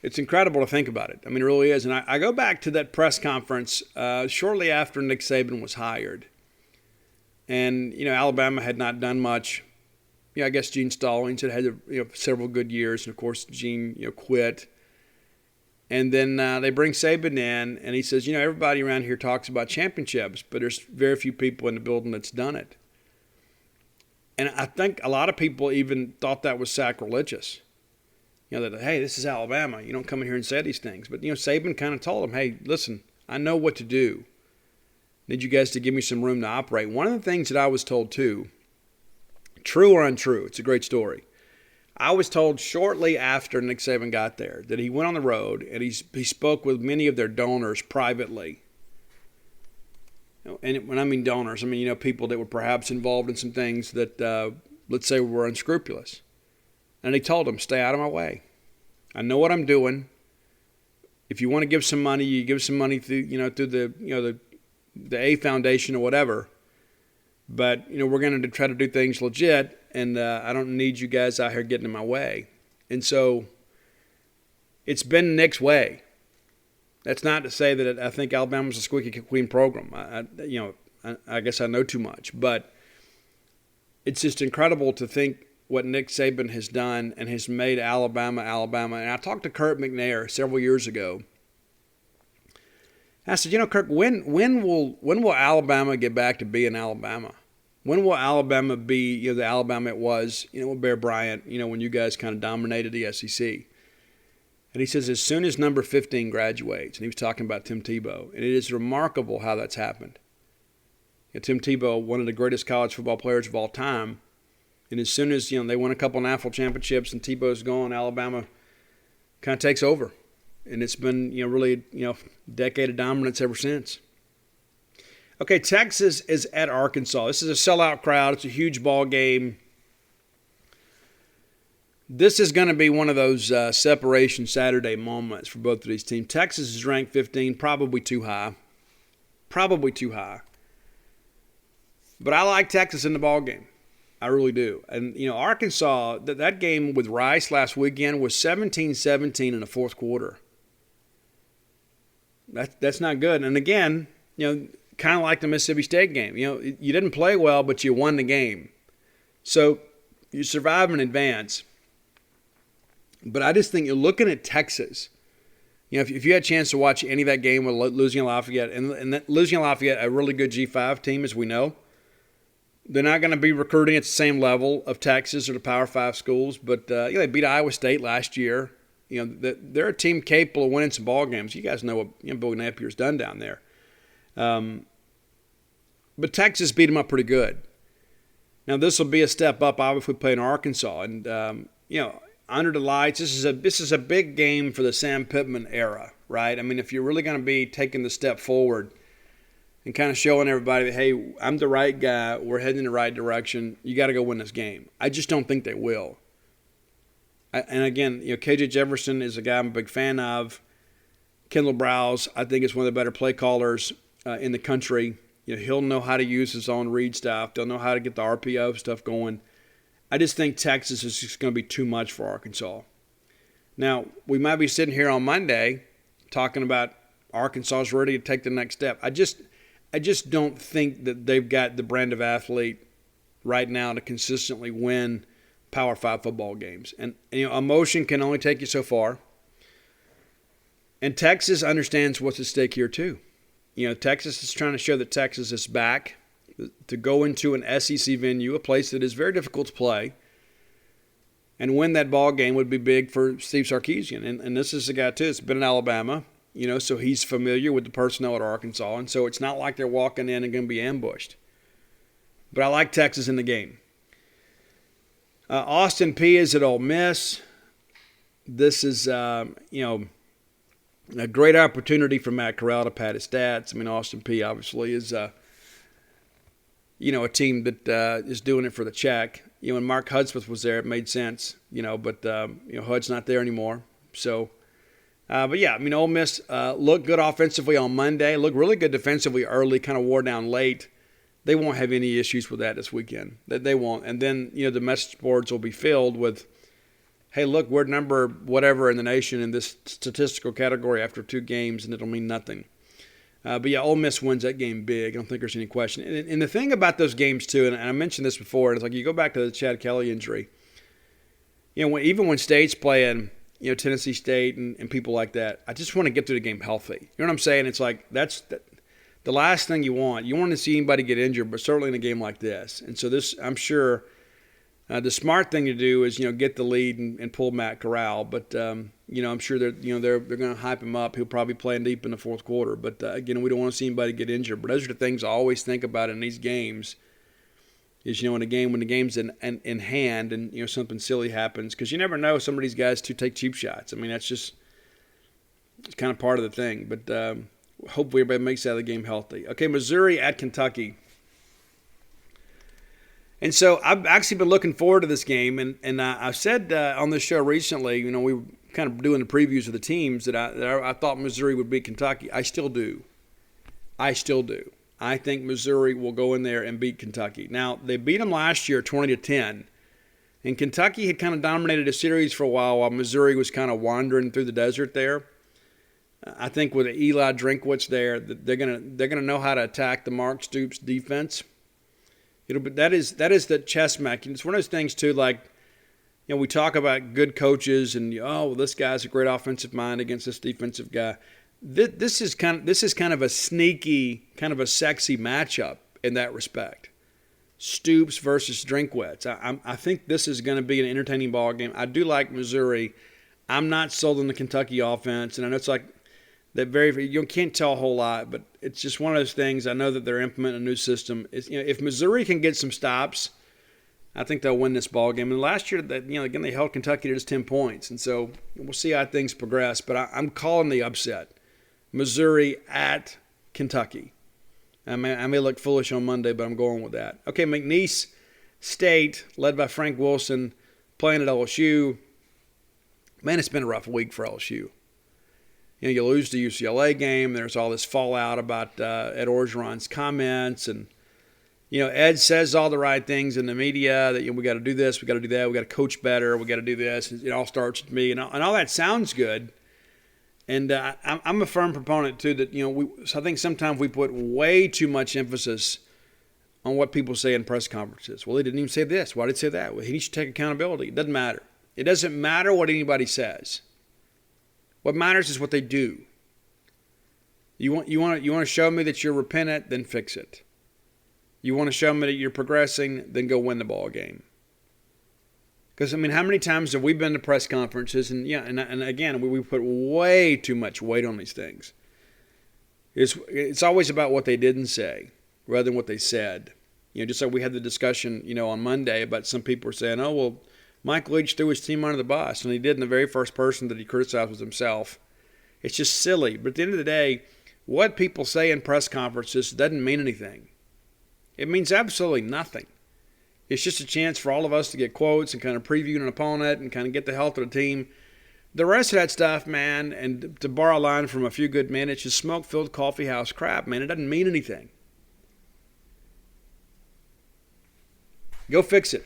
It's incredible to think about it. I mean, it really is. And I go back to that press conference shortly after Nick Saban was hired. And, Alabama had not done much. I guess Gene Stallings had several good years. And, of course, Gene, quit. And then they bring Saban in, and he says, everybody around here talks about championships, but there's very few people in the building that's done it. And I think a lot of people even thought that was sacrilegious. That, hey, this is Alabama. You don't come in here and say these things. But, Saban kind of told them, hey, listen, I know what to do. Need you guys to give me some room to operate. One of the things that I was told, too, true or untrue, it's a great story. I was told shortly after Nick Saban got there that he went on the road and he spoke with many of their donors privately. And when I mean donors, I mean, people that were perhaps involved in some things that, let's say, were unscrupulous. And he told them, stay out of my way. I know what I'm doing. If you want to give some money, you give some money through, through the A Foundation or whatever. But, we're going to try to do things legit. And I don't need you guys out here getting in my way. And so it's been Nick's way. That's not to say that I think Alabama's a squeaky clean program. I guess I know too much. But it's just incredible to think what Nick Saban has done and has made Alabama, Alabama. And I talked to Kurt McNair several years ago. I said, Kirk, when will Alabama get back to being Alabama? When will Alabama be, the Alabama it was, with Bear Bryant, when you guys kind of dominated the SEC? And he says, as soon as number 15 graduates, and he was talking about Tim Tebow, and it is remarkable how that's happened. Tim Tebow, one of the greatest college football players of all time, and as soon as, they win a couple of national championships and Tebow's gone, Alabama kind of takes over. And it's been, really, a decade of dominance ever since. Okay, Texas is at Arkansas. This is a sellout crowd. It's a huge ball game. This is going to be one of those separation Saturday moments for both of these teams. Texas is ranked 15, probably too high. Probably too high. But I like Texas in the ball game. I really do. And, Arkansas, that game with Rice last weekend was 17-17 in the fourth quarter. That's not good. And again, kind of like the Mississippi State game. You didn't play well, but you won the game. So you survive in advance. But I just think you're looking at Texas. If you had a chance to watch any of that game with Louisiana Lafayette, and Louisiana Lafayette, a really good G5 team, as we know, they're not going to be recruiting at the same level of Texas or the Power 5 schools. But they beat Iowa State last year. They're a team capable of winning some ball games. You guys know what Billy Napier's done down there. But Texas beat them up pretty good. Now, this will be a step up, obviously, playing Arkansas. And, under the lights, this is a big game for the Sam Pittman era, right? I mean, if you're really going to be taking the step forward and kind of showing everybody that, hey, I'm the right guy, we're heading in the right direction, you got to go win this game. I just don't think they will. And again, KJ Jefferson is a guy I'm a big fan of. Kendall Browse, I think, is one of the better play callers in the country. He'll know how to use his own read stuff. They'll know how to get the RPO stuff going. I just think Texas is just going to be too much for Arkansas. Now, we might be sitting here on Monday talking about Arkansas is ready to take the next step. I just don't think that they've got the brand of athlete right now to consistently win Power 5 football games. And emotion can only take you so far. And Texas understands what's at stake here too. Texas is trying to show that Texas is back to go into an SEC venue, a place that is very difficult to play, and win that ball game would be big for Steve Sarkisian. And this is a guy too that's been in Alabama, so he's familiar with the personnel at Arkansas, and so it's not like they're walking in and going to be ambushed. But I like Texas in the game. Austin Peay is at Ole Miss. This is, a great opportunity for Matt Corral to pad his stats. I mean, Austin Peay obviously is, a team that is doing it for the check. When Mark Hudspeth was there, it made sense, but Hud's not there anymore. So, but yeah, Ole Miss looked good offensively on Monday, looked really good defensively early, kind of wore down late. They won't have any issues with that this weekend. They won't. And then, the message boards will be filled with, hey, look, we're number whatever in the nation in this statistical category after 2 games, and it'll mean nothing. But yeah, Ole Miss wins that game big. I don't think there's any question. And the thing about those games too, and I mentioned this before, and it's like you go back to the Chad Kelly injury. Even when State's playing, Tennessee State and people like that, I just want to get through the game healthy. You know what I'm saying? It's like that's the last thing you want. You want to see anybody get injured, but certainly in a game like this. And so this, I'm sure. The smart thing to do is, get the lead and pull Matt Corral. But, I'm sure they're going to hype him up. He'll probably play deep in the fourth quarter. But, again, we don't want to see anybody get injured. But those are the things I always think about in these games is, when the game's in hand and, something silly happens. Because you never know some of these guys to take cheap shots. I mean, it's kind of part of the thing. But hopefully everybody makes it out of the game healthy. Okay, Missouri at Kentucky. And so I've actually been looking forward to this game, and I've said on this show recently, we were kind of doing the previews of the teams that I thought Missouri would beat Kentucky. I still do. I think Missouri will go in there and beat Kentucky. Now, they beat them last year 20-10, and Kentucky had kind of dominated a series for a while Missouri was kind of wandering through the desert there. I think with Eli Drinkwitz there, they're gonna know how to attack the Mark Stoops defense. That is the chess match. It's one of those things too. Like, we talk about good coaches and this guy's a great offensive mind against this defensive guy. This is kind of a sneaky, kind of a sexy matchup in that respect. Stoops versus Drinkwitz. I think this is going to be an entertaining ball game. I do like Missouri. I'm not sold on the Kentucky offense, and I know it's like that you can't tell a whole lot, but it's just one of those things. I know that they're implementing a new system. If Missouri can get some stops, I think they'll win this ball game. And last year, again, they held Kentucky to just 10 points, and so we'll see how things progress. But I'm calling the upset, Missouri at Kentucky. I may look foolish on Monday, but I'm going with that. Okay, McNeese State, led by Frank Wilson, playing at LSU. Man, it's been a rough week for LSU. You lose the UCLA game. There's all this fallout about Ed Orgeron's comments. And, Ed says all the right things in the media that we got to do this, we got to do that, we got to coach better, we got to do this. It all starts with me. And all that sounds good. And I'm a firm proponent, too, that, I think sometimes we put way too much emphasis on what people say in press conferences. Well, he didn't even say this. Why did he say that? Well, he needs to take accountability. It doesn't matter. It doesn't matter what anybody says. What matters is what they do. You want to show me that you're repentant, then fix it. You want to show me that you're progressing, then go win the ball game. Because, how many times have we been to press conferences and again, we put way too much weight on these things. It's always about what they didn't say rather than what they said. Just like we had the discussion, on Monday about some people were saying, oh, well, Mike Leach threw his team under the bus, and he did, and the very first person that he criticized was himself. It's just silly. But at the end of the day, what people say in press conferences doesn't mean anything. It means absolutely nothing. It's just a chance for all of us to get quotes and kind of preview an opponent and kind of get the health of the team. The rest of that stuff, man, and to borrow a line from A Few Good Men, it's just smoke-filled coffeehouse crap, man. It doesn't mean anything. Go fix it.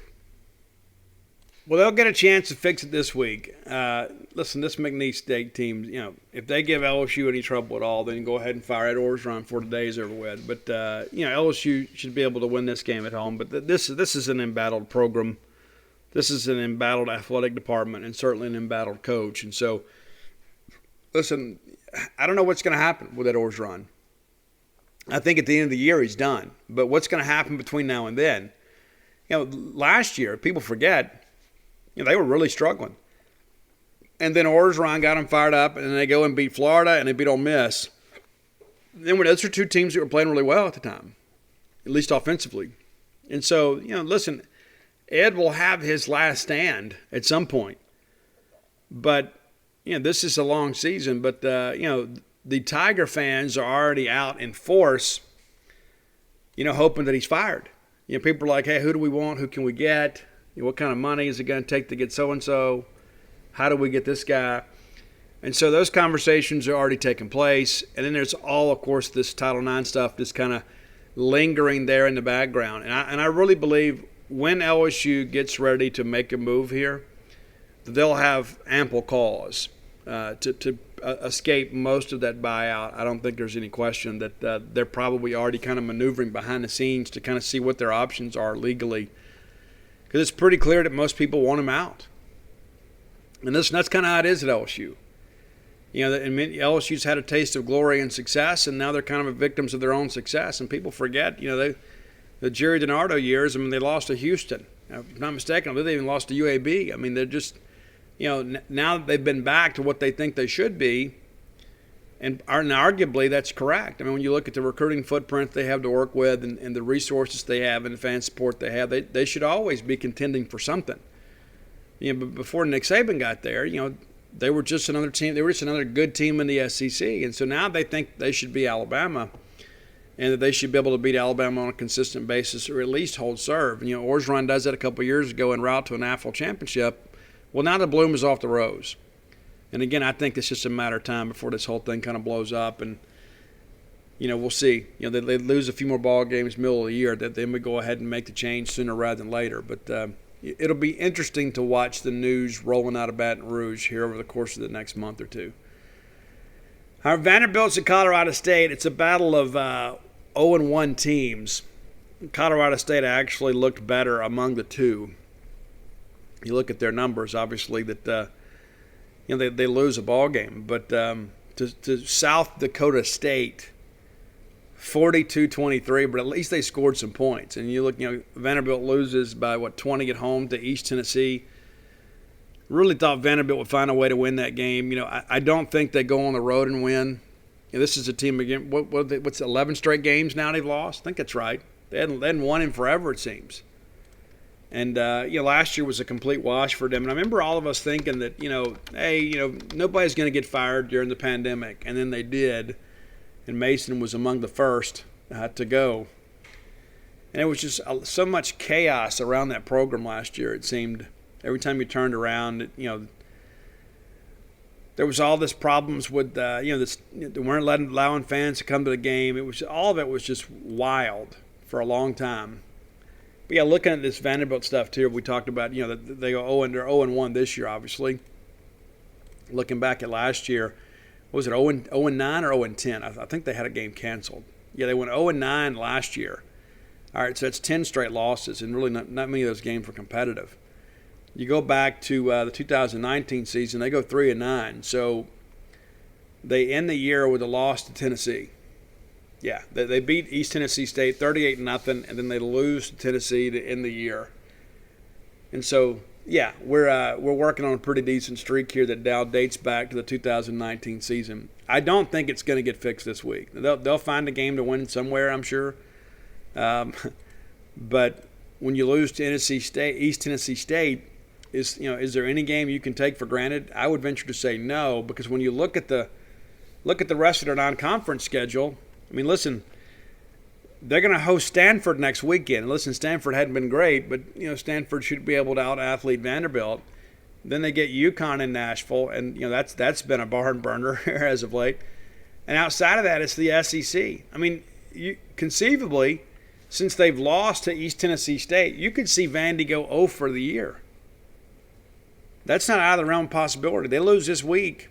Well, they'll get a chance to fix it this week. Listen, this McNeese State team, if they give LSU any trouble at all, then go ahead and fire Ed Orgeron before the day is over with. But, LSU should be able to win this game at home. But this is an embattled program. This is an embattled athletic department and certainly an embattled coach. And so, listen, I don't know what's going to happen with Ed Orgeron. I think at the end of the year he's done. But what's going to happen between now and then? Last year, people forget, they were really struggling. And then Orgeron got them fired up, and then they go and beat Florida, and they beat Ole Miss. Then those are two teams that were playing really well at the time, at least offensively. And so, listen, Ed will have his last stand at some point. But, this is a long season. But, the Tiger fans are already out in force, hoping that he's fired. People are like, hey, who do we want? Who can we get? What kind of money is it going to take to get so-and-so? How do we get this guy? And so those conversations are already taking place. And then there's all, of course, this Title IX stuff just kind of lingering there in the background. And I really believe when LSU gets ready to make a move here, they'll have ample cause to escape most of that buyout. I don't think there's any question that they're probably already kind of maneuvering behind the scenes to kind of see what their options are legally. Because it's pretty clear that most people want him out. And that's kind of how it is at LSU. LSU's had a taste of glory and success, and now they're kind of victims of their own success. And people forget, the Jerry DiNardo years, they lost to Houston. If I'm not mistaken, they even lost to UAB. They're just, now they've been back to what they think they should be. And arguably, that's correct. When you look at the recruiting footprint they have to work with and the resources they have and the fan support they have, they should always be contending for something. But before Nick Saban got there, they were just another team. They were just another good team in the SEC. And so now they think they should be Alabama and that they should be able to beat Alabama on a consistent basis or at least hold serve. Orgeron does that a couple of years ago en route to an AFL championship. Well, now the bloom is off the rose. And again, I think it's just a matter of time before this whole thing kind of blows up. And, we'll see. They lose a few more ball games middle of the year, that they may go ahead and make the change sooner rather than later. But it'll be interesting to watch the news rolling out of Baton Rouge here over the course of the next month or two. Our Vanderbilt's at Colorado State. It's a battle of 0-1 teams. Colorado State actually looked better among the two. You look at their numbers, obviously, that they lose a ball game. But to South Dakota State, 42-23, but at least they scored some points. And you look, Vanderbilt loses by, 20 at home to East Tennessee. Really thought Vanderbilt would find a way to win that game. I don't think they go on the road and win. This is a team, again, what's 11 straight games now they've lost? I think that's right. They hadn't won in forever, it seems. And, last year was a complete wash for them. And I remember all of us thinking that, nobody's going to get fired during the pandemic. And then they did. And Mason was among the first to go. And it was just so much chaos around that program last year, it seemed. Every time you turned around, there was all this problems with, they weren't allowing fans to come to the game. All of it was just wild for a long time. But yeah, looking at this Vanderbilt stuff too, we talked about, they go they're 0-1 this year, obviously. Looking back at last year, what was it 0-9 or 0-10? I think they had a game canceled. Yeah, they went 0-9 last year. All right, so that's 10 straight losses, and really not many of those games were competitive. You go back to the 2019 season, they go 3-9. So they end the year with a loss to Tennessee. Yeah, they beat East Tennessee State 38-0, and then they lose to Tennessee to end the year. And so, yeah, we're working on a pretty decent streak here that now dates back to the 2019 season. I don't think it's going to get fixed this week. They'll find a game to win somewhere, I'm sure. But when you lose to East Tennessee State, is there any game you can take for granted? I would venture to say no, because when you look at the rest of their non-conference schedule, listen, they're going to host Stanford next weekend. And listen, Stanford hadn't been great, but Stanford should be able to out-athlete Vanderbilt. Then they get UConn in Nashville, and that's been a barn burner as of late. And outside of that, it's the SEC. I mean, conceivably, since they've lost to East Tennessee State, you could see Vandy go 0 for the year. That's not out of the realm of possibility. They lose this week,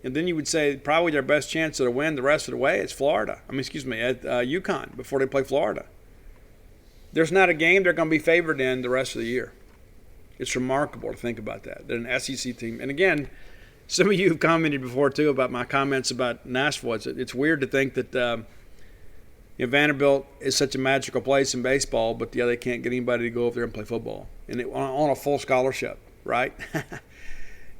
and then you would say probably their best chance to win the rest of the way is Florida. at UConn before they play Florida. There's not a game they're going to be favored in the rest of the year. It's remarkable to think about that. They're an SEC team. And again, some of you have commented before, too, about my comments about Nashville. It's weird to think that Vanderbilt is such a magical place in baseball, but they can't get anybody to go over there and play football and on a full scholarship, right?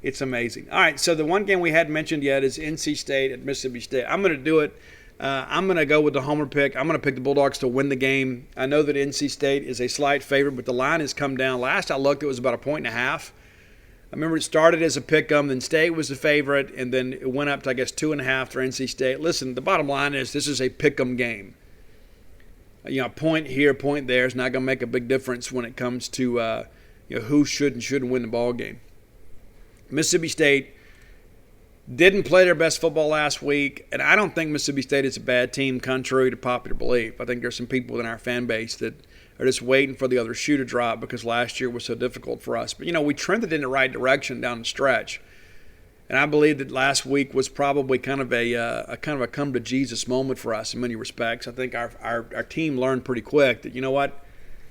It's amazing. All right, so the one game we hadn't mentioned yet is NC State at Mississippi State. I'm going to do it. I'm going to go with the homer pick. I'm going to pick the Bulldogs to win the game. I know that NC State is a slight favorite, but the line has come down. Last I looked, it was about 1.5 points. I remember it started as a pick-em, then State was the favorite, and then it went up to, 2.5 for NC State. Listen, the bottom line is this is a pick-em game. A point here, a point there is not going to make a big difference when it comes to who should and shouldn't win the ball game. Mississippi State didn't play their best football last week, and I don't think Mississippi State is a bad team, contrary to popular belief. I think there's some people in our fan base that are just waiting for the other shoe to drop because last year was so difficult for us. But, we trended in the right direction down the stretch. And I believe that last week was probably kind of a come to Jesus moment for us in many respects. I think our team learned pretty quick that, what,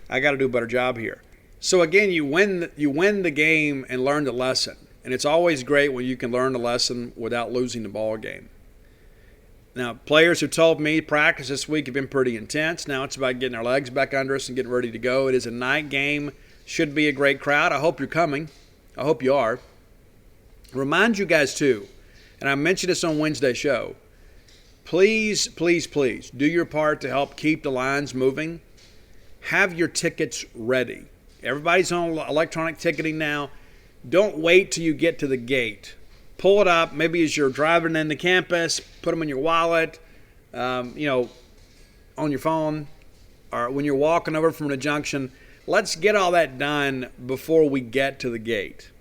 I got to do a better job here. So again, you win the game and learn the lesson. And it's always great when you can learn the lesson without losing the ball game. Now, players who told me practice this week have been pretty intense. Now it's about getting our legs back under us and getting ready to go. It is a night game. Should be a great crowd. I hope you're coming. I hope you are. Remind you guys, too, and I mentioned this on Wednesday's show, please, please, please do your part to help keep the lines moving. Have your tickets ready. Everybody's on electronic ticketing now. Don't wait till you get to the gate. Pull it up, maybe as you're driving into campus, put them in your wallet, on your phone, or when you're walking over from the junction. Let's get all that done before we get to the gate.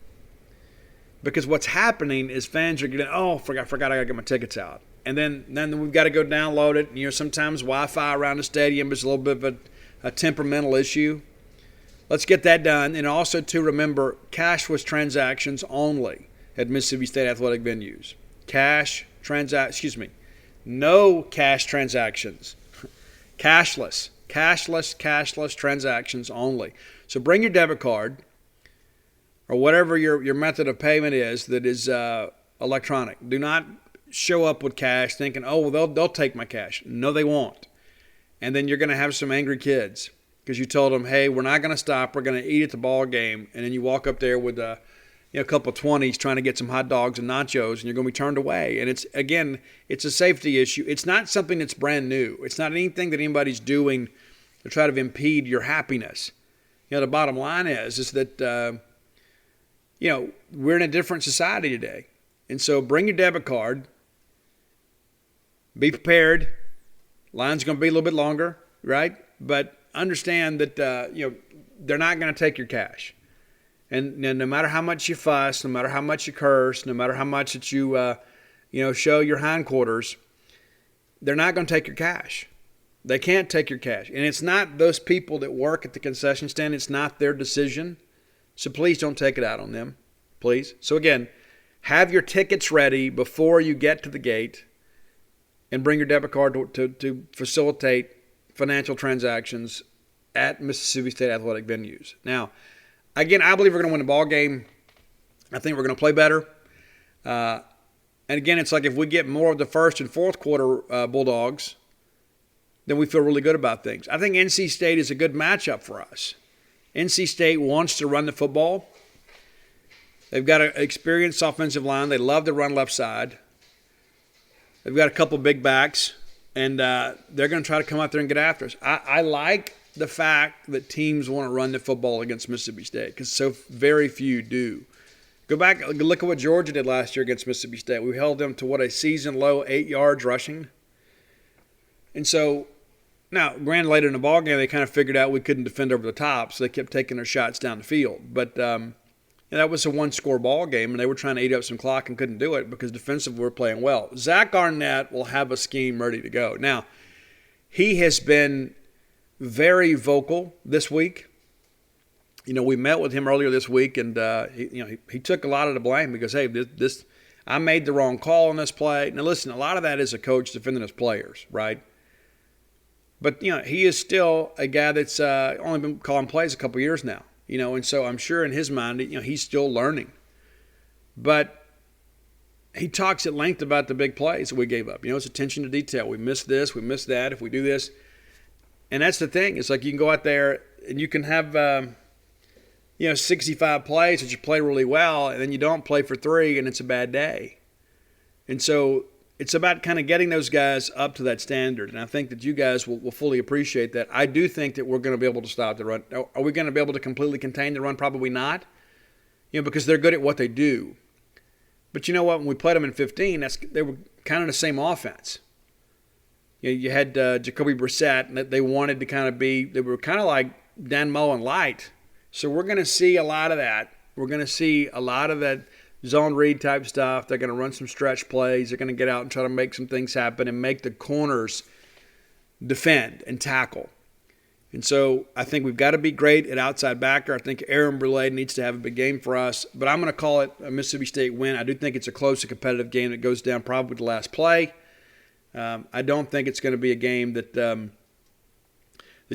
Because what's happening is fans are getting, forgot I got to get my tickets out. And then we've got to go download it. Sometimes Wi-Fi around the stadium is a little bit of a temperamental issue. Let's get that done. And also, to remember, cashless transactions only at Mississippi State athletic venues. No cash transactions. Cashless transactions only. So bring your debit card or whatever your method of payment is that is electronic. Do not show up with cash thinking, they'll take my cash. No, they won't. And then you're going to have some angry kids because you told them, hey, we're not going to stop. We're going to eat at the ball game. And then you walk up there with a couple of 20s trying to get some hot dogs and nachos, and you're going to be turned away. And it's a safety issue. It's not something that's brand new. It's not anything that anybody's doing to try to impede your happiness. The bottom line is that, we're in a different society today. And so bring your debit card. Be prepared. Line's going to be a little bit longer, right? But understand that, they're not going to take your cash. And no matter how much you fuss, no matter how much you curse, no matter how much that you, show your hindquarters, they're not going to take your cash. They can't take your cash. And it's not those people that work at the concession stand. It's not their decision. So please don't take it out on them, please. So again, have your tickets ready before you get to the gate and bring your debit card to facilitate financial transactions at Mississippi State athletic venues. Now, again, I believe we're going to win the ball game. I think we're going to play better. And again, it's like if we get more of the first and fourth quarter Bulldogs, then we feel really good about things. I think NC State is a good matchup for us. NC State wants to run the football. They've got an experienced offensive line. They love to run left side. They've got a couple big backs, and they're going to try to come out there and get after us. I like the fact that teams want to run the football against Mississippi State because so very few do. Go back, look at what Georgia did last year against Mississippi State. We held them to a season-low 8 yards rushing. And so Now, granted, later in the ballgame, they kind of figured out we couldn't defend over the top, so they kept taking their shots down the field. But that was a one-score ball game, and they were trying to eat up some clock and couldn't do it because defensively we're playing well. Zach Arnett will have a scheme ready to go. Now, he has been very vocal this week. We met with him earlier this week, and he took a lot of the blame because, hey, this I made the wrong call on this play. Now, listen, a lot of that is a coach defending his players, right? But, he is still a guy that's only been calling plays a couple years now, and so I'm sure in his mind, he's still learning. But he talks at length about the big plays that we gave up. It's attention to detail. We missed this, we missed that, if we do this. And that's the thing. It's like you can go out there and you can have, 65 plays that you play really well, and then you don't play for 3, and it's a bad day. And so it's about kind of getting those guys up to that standard, and I think that you guys will fully appreciate that. I do think that we're going to be able to stop the run. Are we going to be able to completely contain the run? Probably not, because they're good at what they do. But you know what? When we played them in 15, they were kind of the same offense. You had Jacoby Brissett, and they wanted to kind of they were kind of like Dan Mullen light. So we're going to see a lot of that. We're going to see a lot of that zone read type stuff. They're going to run some stretch plays. They're going to get out and try to make some things happen and make the corners defend and tackle. And so I think we've got to be great at outside backer. I think Aaron Brule needs to have a big game for us. But I'm going to call it a Mississippi State win. I do think it's a close and competitive game that goes down probably the last play. I don't think it's going to be a game that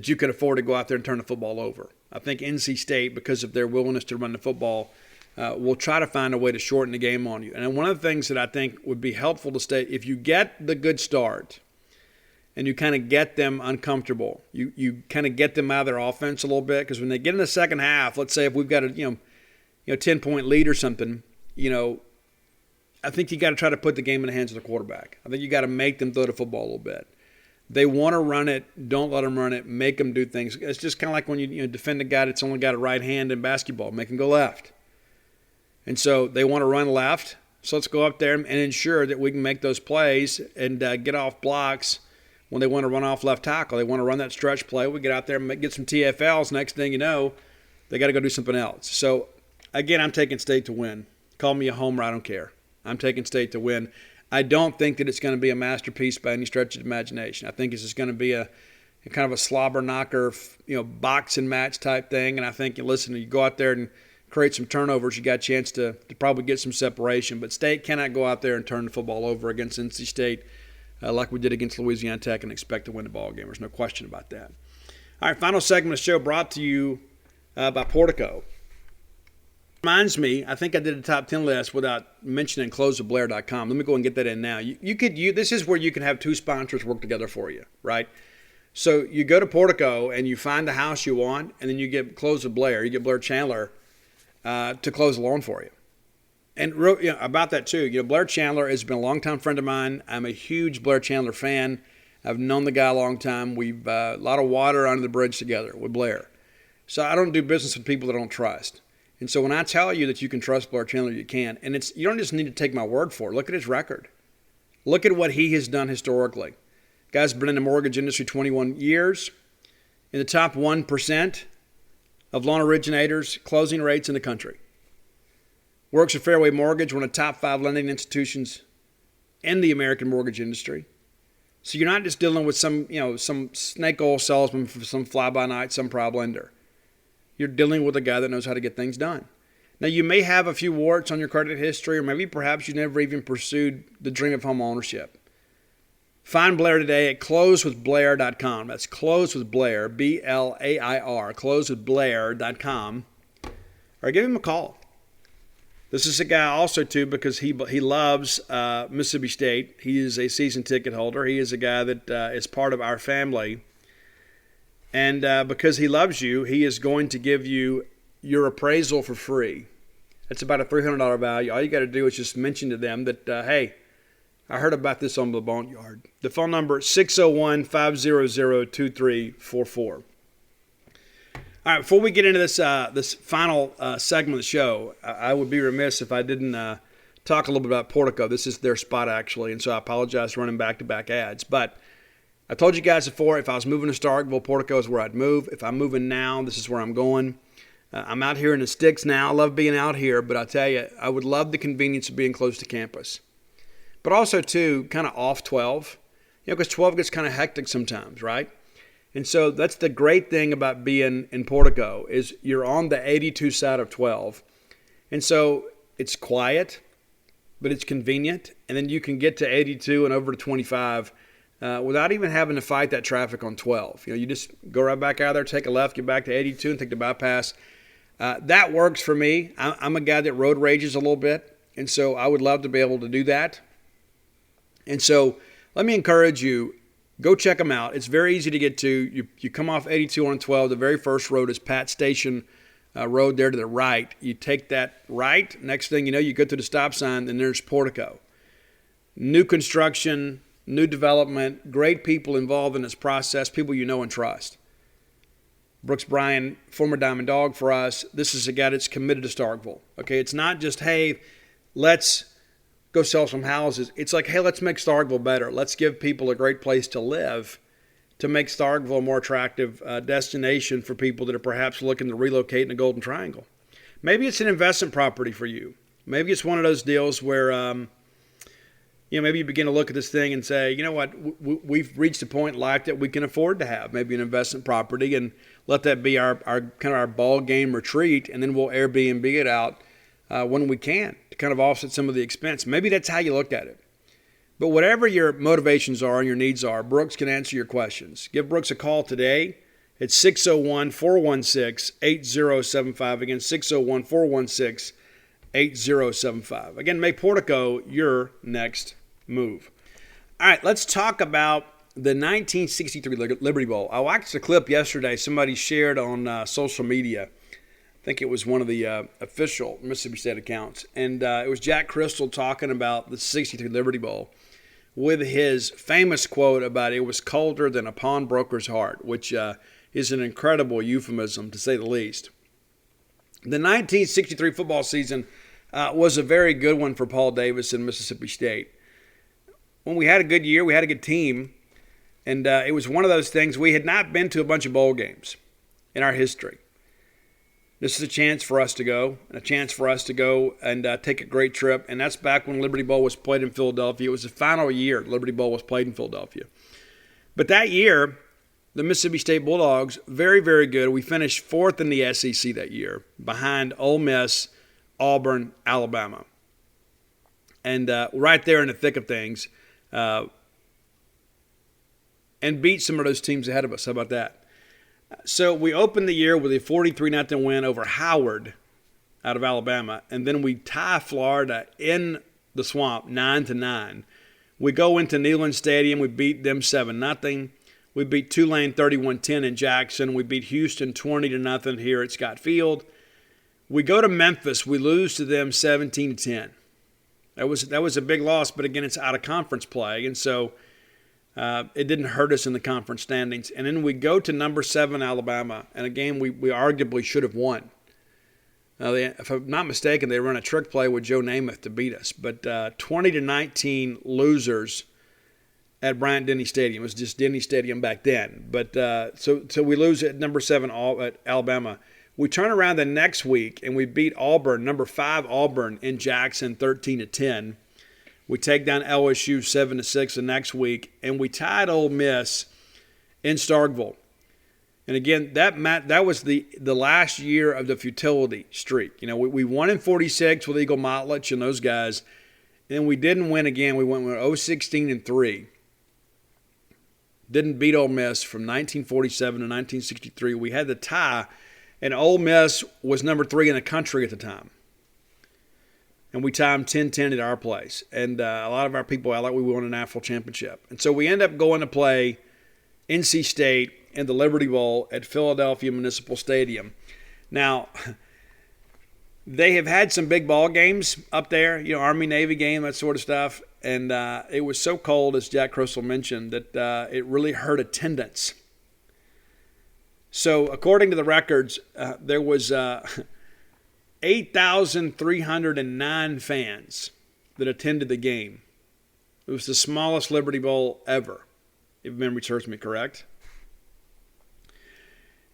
you can afford to go out there and turn the football over. I think NC State, because of their willingness to run the football, will try to find a way to shorten the game on you. And one of the things that I think would be helpful to State, if you get the good start and you kind of get them uncomfortable, you kind of get them out of their offense a little bit, because when they get in the second half, let's say if we've got a 10-point lead or something, I think you got to try to put the game in the hands of the quarterback. I think you got to make them throw the football a little bit. They want to run it. Don't let them run it. Make them do things. It's just kind of like when you defend a guy that's only got a right hand in basketball. Make him go left. And so they want to run left. So let's go up there and ensure that we can make those plays and get off blocks when they want to run off left tackle. They want to run that stretch play. We get out there and get some TFLs. Next thing you know, they got to go do something else. So, again, I'm taking State to win. Call me a homer. I don't care. I'm taking State to win. I don't think that it's going to be a masterpiece by any stretch of the imagination. I think it's just going to be a kind of a slobber knocker, boxing match type thing. And I think, listen, you go out there and create some turnovers, you got a chance to probably get some separation. But State cannot go out there and turn the football over against NC State like we did against Louisiana Tech and expect to win the ball game. There's no question about that. All right, final segment of the show brought to you by Portico. Reminds me, I think I did a top 10 list without mentioning closewithblair.com. Let me go and get that in now. This is where you can have two sponsors work together for you, right? So you go to Portico and you find the house you want, and then you get Close with Blair. You get Blair Chandler to close the loan for you. And about that too, Blair Chandler has been a longtime friend of mine. I'm a huge Blair Chandler fan. I've known the guy a long time. We've a lot of water under the bridge together with Blair. So I don't do business with people that I don't trust. And so when I tell you that you can trust Blair Chandler, you can. And you don't just need to take my word for it. Look at his record. Look at what he has done historically. Guy's been in the mortgage industry 21 years. In the top 1% of loan originators, closing rates in the country. Works at Fairway Mortgage, one of the top 5 lending institutions in the American mortgage industry. So you're not just dealing with some snake oil salesman from some fly-by-night, some private lender. You're dealing with a guy that knows how to get things done. Now, you may have a few warts on your credit history, or maybe perhaps you never even pursued the dream of home ownership. Find Blair today at closewithblair.com. That's closewithblair, B-L-A-I-R, closewithblair.com. Or give him a call. This is a guy also, too, because he loves Mississippi State. He is a season ticket holder. He is a guy that is part of our family. And because he loves you, he is going to give you your appraisal for free. That's about a $300 value. All you got to do is just mention to them that, hey, I heard about this on the Boneyard. The phone number is 601-500-2344. All right, before we get into this final segment of the show, I would be remiss if I didn't talk a little bit about Portico. This is their spot, actually, and so I apologize for running back-to-back ads. But I told you guys before, if I was moving to Starkville, Portico is where I'd move. If I'm moving now, this is where I'm going. I'm out here in the sticks now. I love being out here, but I tell you, I would love the convenience of being close to campus. But also, too, kind of off 12. Because 12 gets kind of hectic sometimes, right? And so that's the great thing about being in Portico is you're on the 82 side of 12. And so it's quiet, but it's convenient. And then you can get to 82 and over to 25 without even having to fight that traffic on 12. You just go right back out there, take a left, get back to 82 and take the bypass. That works for me. I'm a guy that road rages a little bit, and so I would love to be able to do that. And so let me encourage you, go check them out. It's very easy to get to. You come off 82 on 12. The very first road is Pat Station Road there to the right. You take that right. Next thing you know, you go to the stop sign, and there's Portico. New construction, new development, great people involved in this process, people you know and trust. Brooks Bryan, former Diamond Dog for us. This is a guy that's committed to Starkville. Okay, it's not just, hey, let's go sell some houses. It's like, hey, let's make Starkville better. Let's give people a great place to live to make Starkville a more attractive destination for people that are perhaps looking to relocate in the Golden Triangle. Maybe it's an investment property for you. Maybe it's one of those deals where, maybe you begin to look at this thing and say, you know what, we've reached a point in life that we can afford to have maybe an investment property and let that be our kind of our ball game retreat, and then we'll Airbnb it out when we can to kind of offset some of the expense. Maybe that's how you look at it. But whatever your motivations are and your needs are, Brooks can answer your questions. Give Brooks a call today at 601-416-8075. Again, 601-416-8075. Again, make Portico your next move. All right, let's talk about the 1963 Liberty Bowl. I watched a clip yesterday somebody shared on social media. I think it was one of the official Mississippi State accounts. And it was Jack Crystal talking about the 63 Liberty Bowl with his famous quote about it was colder than a pawnbroker's heart, which is an incredible euphemism to say the least. The 1963 football season was a very good one for Paul Davis and Mississippi State. When we had a good year, we had a good team. And it was one of those things. We had not been to a bunch of bowl games in our history. This is a chance for us to go, and a chance for us to go and take a great trip. And that's back when Liberty Bowl was played in Philadelphia. It was the final year Liberty Bowl was played in Philadelphia. But that year, the Mississippi State Bulldogs, very, very good. We finished fourth in the SEC that year, behind Ole Miss, Auburn, Alabama. And right there in the thick of things, and beat some of those teams ahead of us. How about that? So we opened the year with a 43-0 win over Howard out of Alabama, and then we tie Florida in the Swamp 9-9. We go into Neyland Stadium. We beat them 7-0. We beat Tulane 31-10 in Jackson. We beat Houston 20-0 here at Scott Field. We go to Memphis. We lose to them 17-10. That was a big loss, but again, it's out of conference play, and so it didn't hurt us in the conference standings. And then we go to number 7 Alabama, and a game we arguably should have won. If I'm not mistaken, they run a trick play with Joe Namath to beat us. But 20-19 losers at Bryant-Denny Stadium. It was just Denny Stadium back then. But so we lose at number 7 at Alabama. We turn around the next week, and we beat Auburn, number 5 Auburn in Jackson, 13-10. We take down LSU 7-6 the next week, and we tied Ole Miss in Starkville. And again, that was the last year of the futility streak. We won in 46 with Eagle Motlach and those guys, and we didn't win again. We went 0-16-3. Didn't beat Ole Miss from 1947 to 1963. We had the tie, and Ole Miss was number 3 in the country at the time. And we timed 10-10 at our place. And a lot of our people act like we won a national championship. And so we end up going to play NC State in the Liberty Bowl at Philadelphia Municipal Stadium. Now, they have had some big ball games up there, Army-Navy game, that sort of stuff. And it was so cold, as Jack Crystal mentioned, that it really hurt attendance. So according to the records, there was 8,309 fans that attended the game. It was the smallest Liberty Bowl ever. if memory serves me correct.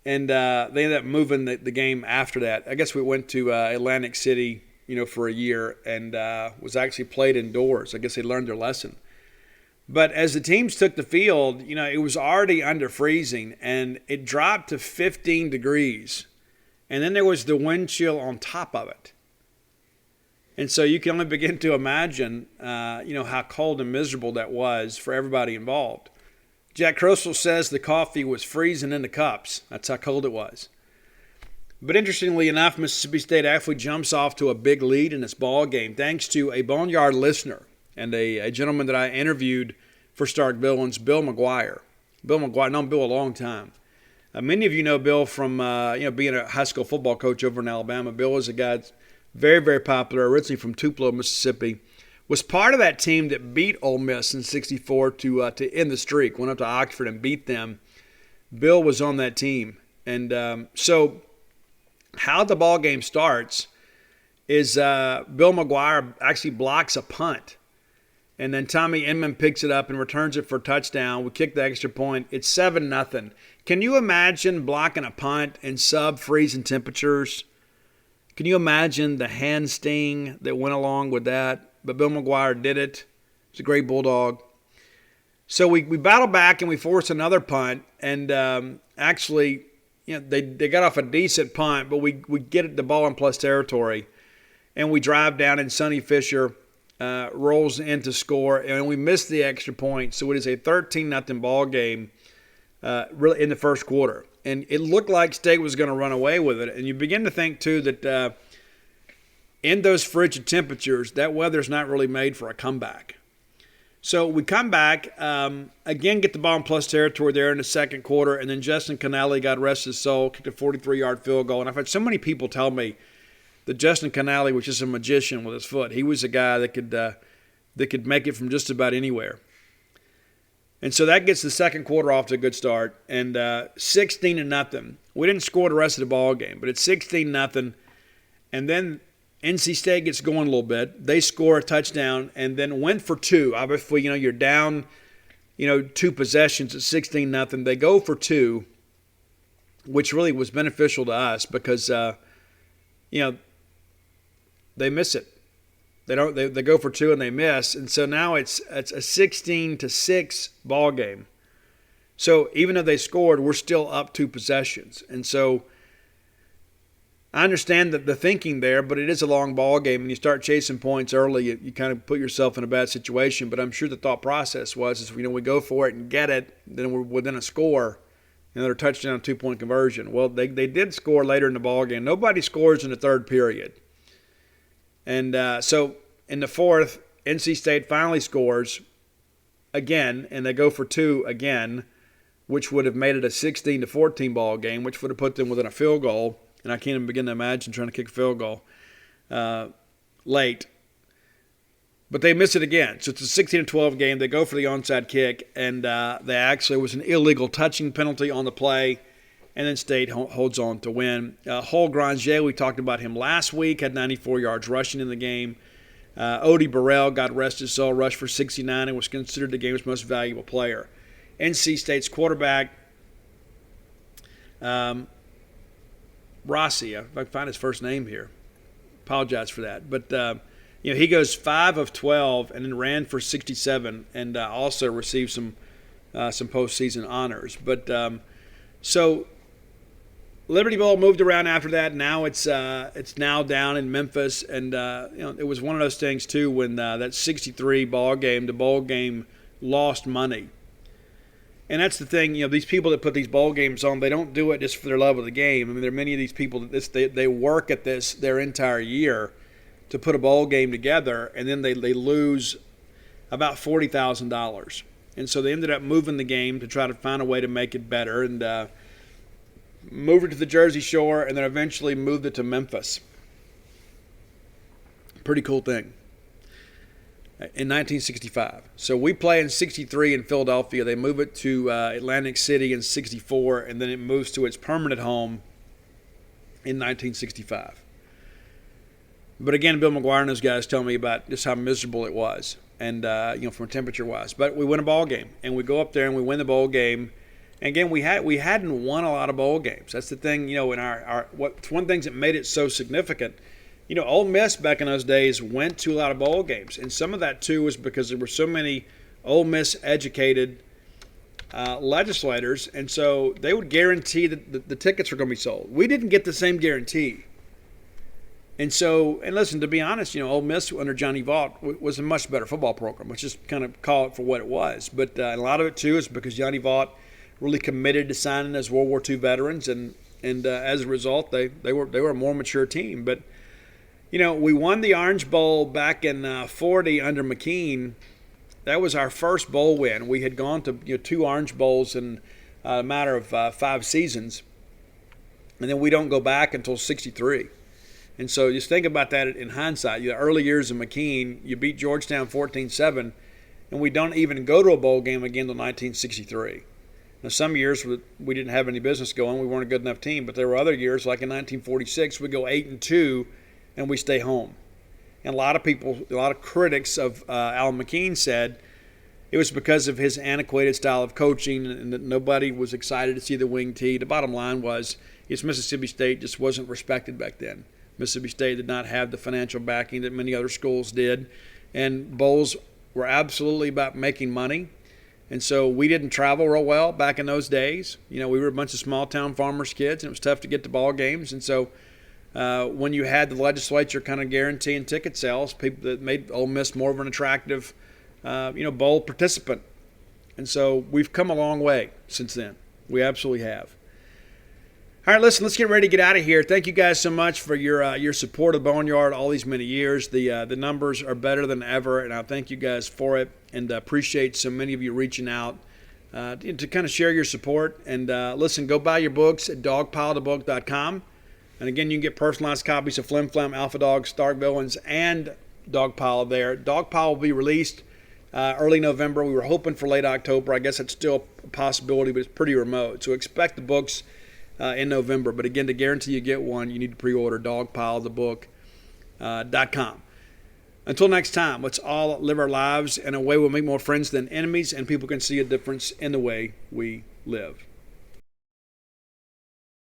And they ended up moving the game after that. I guess we went to Atlantic City, for a year, and was actually played indoors. I guess they learned their lesson. But as the teams took the field, it was already under freezing, and it dropped to 15 degrees. And then there was the wind chill on top of it. And so you can only begin to imagine, how cold and miserable that was for everybody involved. Jack Crystal says the coffee was freezing in the cups. That's how cold it was. But interestingly enough, Mississippi State actually jumps off to a big lead in this ball game thanks to a Boneyard listener and a gentleman that I interviewed for Stark Villains, Bill McGuire. Bill McGuire, known Bill a long time. Many of you know Bill from being a high school football coach over in Alabama. Bill is a guy that's very, very popular, originally from Tupelo, Mississippi. Was part of that team that beat Ole Miss in '64 to end the streak. Went up to Oxford and beat them. Bill was on that team. And so how the ball game starts is Bill McGuire actually blocks a punt. And then Tommy Inman picks it up and returns it for a touchdown. We kick the extra point. It's 7-0. Can you imagine blocking a punt in sub-freezing temperatures? Can you imagine the hand sting that went along with that? But Bill McGuire did it. He's a great Bulldog. So we battle back and we force another punt. And actually, they got off a decent punt, but we get the ball in plus territory. And we drive down, and Sonny Fisher rolls in to score. And we miss the extra point. So it is a 13-0 ball game really in the first quarter. And it looked like State was going to run away with it. And you begin to think, too, that in those frigid temperatures, that weather's not really made for a comeback. So we come back, again get the ball in plus territory there in the second quarter, and then Justin Canale, God rest his soul, kicked a 43-yard field goal. And I've had so many people tell me that Justin Canale was just a magician with his foot. He was a guy that could make it from just about anywhere. And so that gets the second quarter off to a good start, and 16-0. We didn't score the rest of the ball game, but it's 16-0, and then NC State gets going a little bit. They score a touchdown and then went for two. Obviously, you're down, 2 possessions at 16-0. They go for 2, which really was beneficial to us because, they miss it. They go for 2 and they miss, and so now it's a 16-6 ball game. So even though they scored, we're still up 2 possessions, and so I understand the thinking there, but it is a long ball game, and you start chasing points early, you kind of put yourself in a bad situation. But I'm sure the thought process was, we go for it and get it, then we're within a score, another touchdown, 2-point conversion. Well, they did score later in the ball game. Nobody scores in the third period. And so in the fourth, NC State finally scores again, and they go for 2 again, which would have made it a 16-14 ball game, which would have put them within a field goal. And I can't even begin to imagine trying to kick a field goal late. But they miss it again. So it's a 16-12 game. They go for the onside kick, and there was an illegal touching penalty on the play. And then State holds on to win. Hol Granger, we talked about him last week, had 94 yards rushing in the game. Odie Burrell, God rest his soul, rushed for 69 and was considered the game's most valuable player. NC State's quarterback, Rossi, if I can find his first name here, apologize for that. But, he goes 5 of 12 and then ran for 67 and also received some postseason honors. But so Liberty Bowl moved around after that. Now it's now down in Memphis, and it was one of those things too when that 63 ball game, the bowl game lost money. And that's the thing, these people that put these bowl games on, they don't do it just for their love of the game. I mean, there are many of these people that they work at this their entire year to put a bowl game together, and then they lose about $40,000. And so they ended up moving the game to try to find a way to make it better, and moved it to the Jersey Shore, and then eventually moved it to Memphis. Pretty cool thing. In 1965. So we play in 63 in Philadelphia. They move it to Atlantic City in 64, and then it moves to its permanent home in 1965. But again, Bill McGuire and those guys tell me about just how miserable it was. and from temperature wise. But we win a ball game, and we go up there and we win the bowl game. And again, we hadn't won a lot of bowl games. That's the thing, in our what's one of the things that made it so significant. Ole Miss back in those days went to a lot of bowl games, and some of that too was because there were so many Ole Miss educated legislators, and so they would guarantee that the tickets were going to be sold. We didn't get the same guarantee. And listen, to be honest, Ole Miss under Johnny Vaught was a much better football program. Let's just kind of call it for what it was. But a lot of it, too, is because Johnny Vaught really committed to signing as World War II veterans, and as a result, they were a more mature team. But, we won the Orange Bowl back in 40 under McKean. That was our first bowl win. We had gone to 2 Orange Bowls in a matter of 5 seasons, and then we don't go back until 63. And so just think about that in hindsight. The early years of McKean, you beat Georgetown 14-7, and we don't even go to a bowl game again until 1963. Now, some years we didn't have any business going. We weren't a good enough team. But there were other years, like in 1946, we go 8-2, and we stay home. And a lot of critics of Al McKean said it was because of his antiquated style of coaching and that nobody was excited to see the wing tee. The bottom line was Mississippi State just wasn't respected back then. Mississippi State did not have the financial backing that many other schools did. And bowls were absolutely about making money. And so we didn't travel real well back in those days. We were a bunch of small-town farmers' kids, and it was tough to get to ball games. And so when you had the legislature kind of guaranteeing ticket sales, people that made Ole Miss more of an attractive, bowl participant. And so we've come a long way since then. We absolutely have. All right, listen, let's get ready to get out of here. Thank you guys so much for your support of Boneyard all these many years. The numbers are better than ever, and I thank you guys for it, and appreciate so many of you reaching out to kind of share your support. And listen, go buy your books at dogpilethebook.com. And again, you can get personalized copies of Flim Flam, Alpha Dog, Stark Villains, and Dogpile there. Dogpile will be released early November. We were hoping for late October. I guess that's still a possibility, but it's pretty remote. So expect the books in November. But again, to guarantee you get one, you need to pre-order dogpilethebook.com. Until next time, let's all live our lives in a way we'll make more friends than enemies, and people can see a difference in the way we live.